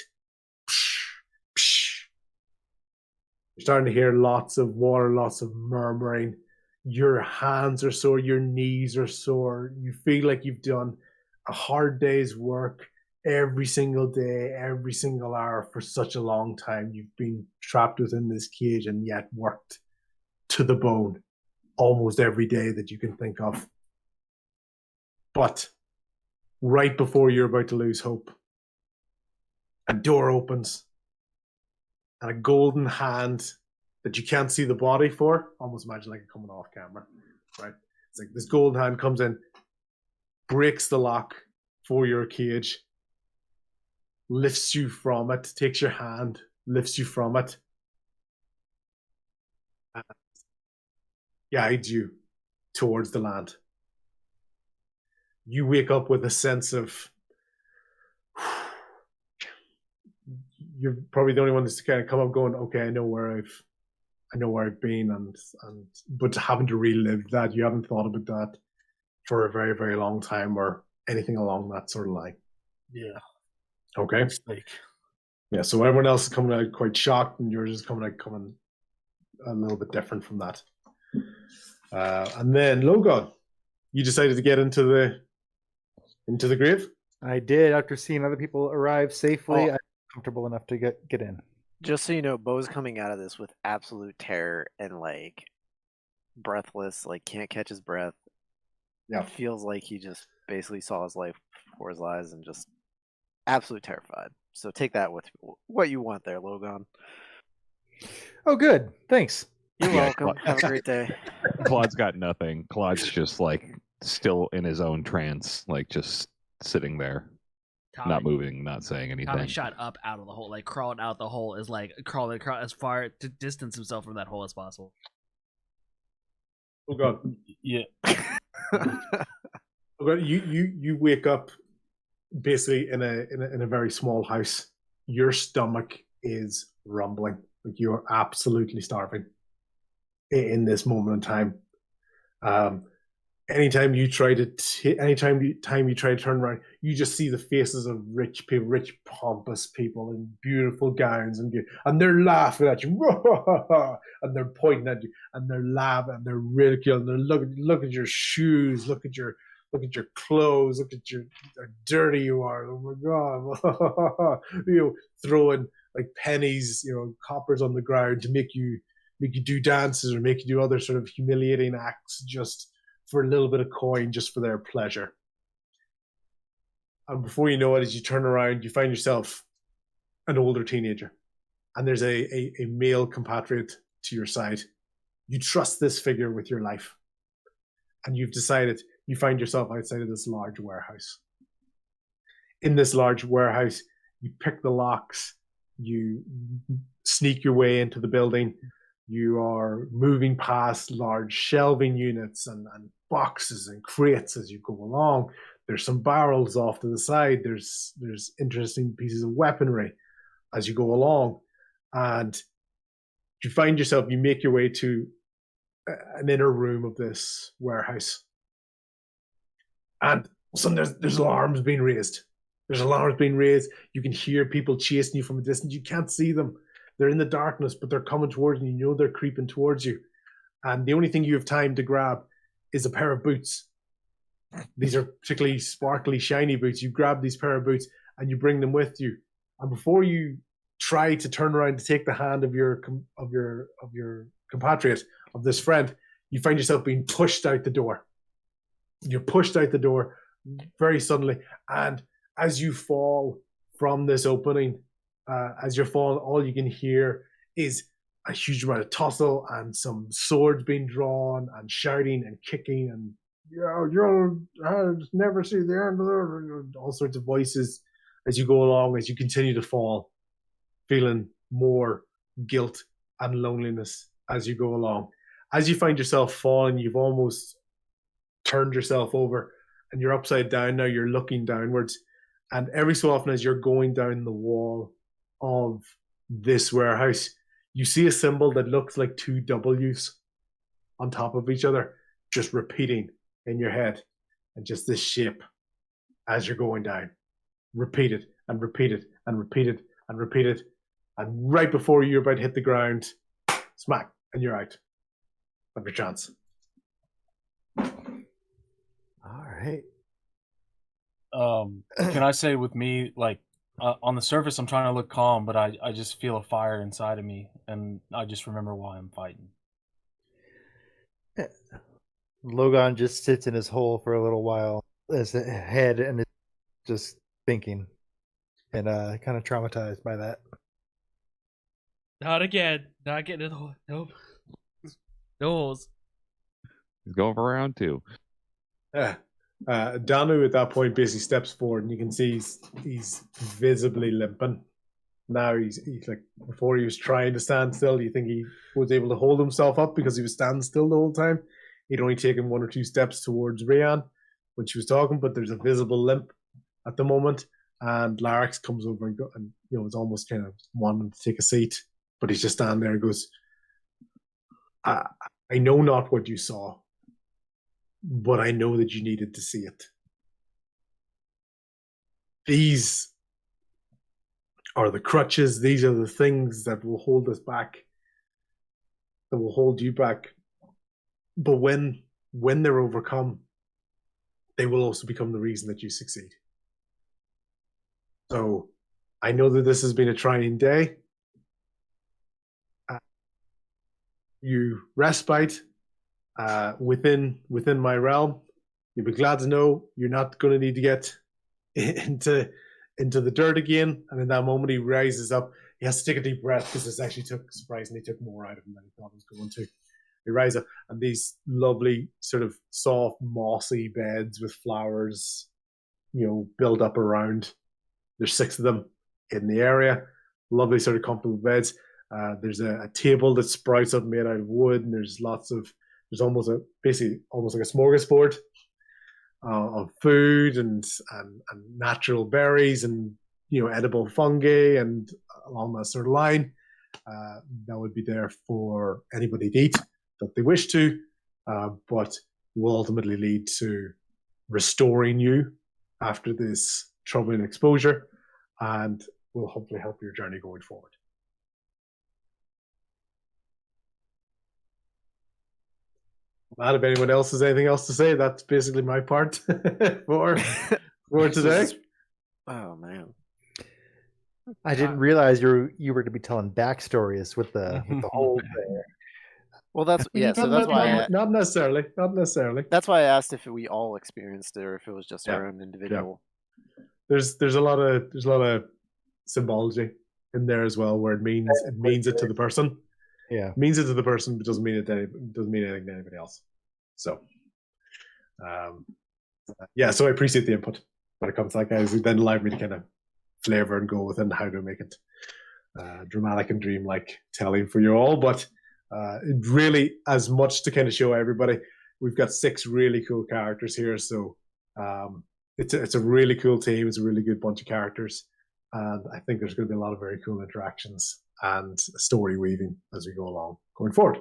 You're starting to hear lots of water, lots of murmuring. Your hands are sore. Your knees are sore. You feel like you've done a hard day's work every single day, every single hour for such a long time. You've been trapped within this cage and yet worked to the bone almost every day that you can think of. But right before you're about to lose hope, a door opens and a golden hand that you can't see the body for, almost imagine like it coming off camera, right? It's like this golden hand comes in, breaks the lock for your cage, lifts you from it, takes your hand, lifts you from it, and guides you towards the land. You wake up with a sense of, you're probably the only one that's kind of come up going, okay, I know where I've been, and but having to relive that, you haven't thought about that for a very, very long time or anything along that sort of line. Yeah. Okay. Mistake. Yeah. So everyone else is coming out quite shocked, and yours is coming a little bit different from that. And then Logon, you decided to get into the grave. I did after seeing other people arrive safely. Oh. I'm comfortable enough to get in. Just so you know, Bo's coming out of this with absolute terror and like breathless, like can't catch his breath. Yeah. Feels like he just basically saw his life before his eyes and just absolutely terrified. So take that with what you want there, Logan. Oh, good. Thanks. You're Yeah, welcome. Have a great day. Claude's got nothing. Claude's just like still in his own trance, like just sitting there, not moving, not saying anything. Tommy shot up out of the hole, like crawling out the hole is like crawling as far to distance himself from that hole as possible. Oh God. Yeah. You wake up basically in a very small house. Your stomach is rumbling, like you're absolutely starving in this moment in time. Anytime you try to turn around, you just see the faces of rich people, rich pompous people in beautiful gowns, and they're laughing at you, and they're pointing at you, and they're laughing, and they're ridiculing, they're look at your shoes, look at your clothes, look at how dirty you are. Oh my God, throwing like pennies, coppers on the ground to make you do dances or make you do other sort of humiliating acts just for a little bit of coin, just for their pleasure. And before you know it, as you turn around, you find yourself an older teenager, and there's a male compatriot to your side. You trust this figure with your life, and you've decided you find yourself outside of this large warehouse. In this large warehouse, you pick the locks, you sneak your way into the building. You are moving past large shelving units and boxes and crates as you go along. There's some barrels off to the side. There's interesting pieces of weaponry as you go along. And you find yourself, you make your way to an inner room of this warehouse. And suddenly there's alarms being raised. There's alarms being raised. You can hear people chasing you from a distance. You can't see them. They're in the darkness, but they're coming towards you. You know they're creeping towards you. And the only thing you have time to grab is a pair of boots. These are particularly sparkly, shiny boots. You grab these pair of boots and you bring them with you. And before you try to turn around to take the hand of your compatriot, of this friend, you find yourself being pushed out the door. You're pushed out the door very suddenly. And as you fall from this opening, as you're falling, all you can hear is a huge amount of tussle and some swords being drawn and shouting and kicking and you'll never see the end of it. All sorts of voices as you go along, as you continue to fall, feeling more guilt and loneliness as you go along. As you find yourself falling, you've almost turned yourself over and you're upside down now, you're looking downwards. And every so often as you're going down the wall of this warehouse, you see a symbol that looks like two W's on top of each other, just repeating in your head, and just this shape as you're going down. Repeat it and repeat it and repeat it and repeat it. And right before you're about to hit the ground, smack, and you're out of your chance. All right. Can I say with me, like, on the surface, I'm trying to look calm, but I just feel a fire inside of me, and I just remember why I'm fighting. Logan just sits in his hole for a little while, his head and is just thinking, and kind of traumatized by that. Not again. Not getting in the hole. Nope. No holes. He's going for round 2. Danu at that point basically steps forward, and you can see he's visibly limping. Now he's like, before he was trying to stand still. You think he was able to hold himself up because he was standing still the whole time? He'd only taken 1 or 2 steps towards Rayan when she was talking, but there's a visible limp at the moment. And Larix comes over and is almost kind of wanting to take a seat, but he's just standing there and goes, I know not what you saw, but I know that you needed to see it. These are the crutches. These are the things that will hold us back, that will hold you back. But when they're overcome, they will also become the reason that you succeed. So I know that this has been a trying day. You respite within my realm. You'll be glad to know you're not going to need to get into the dirt again. And in that moment, he rises up. He has to take a deep breath because this actually surprisingly took more out of him than he thought it was going to. He rises up, and these lovely sort of soft, mossy beds with flowers, build up around. There's 6 of them in the area. Lovely sort of comfortable beds. There's a table that sprouts up made out of wood, and there's almost basically almost like a smorgasbord of food and natural berries and edible fungi and along that sort of line. That would be there for anybody to eat that they wish to, but will ultimately lead to restoring you after this troubling exposure, and will hopefully help your journey going forward. Matt, if anyone else has anything else to say, that's basically my part for today. Oh man, I didn't realize you were to be telling backstories with the whole thing. Well, that's So that's why not necessarily. That's why I asked if we all experienced it or if it was just our own individual. Yeah. There's a lot of symbology in there as well, where it means it to the person. Yeah, it means it to the person, but doesn't mean anything to anybody else. So, so I appreciate the input when it comes to that, guys. It then allowed me to kind of flavor and go within how to make it dramatic and dreamlike telling for you all. But really, as much to kind of show everybody, we've got 6 really cool characters here. So it's a really cool team. It's a really good bunch of characters. And I think there's going to be a lot of very cool interactions and story weaving as we go along going forward.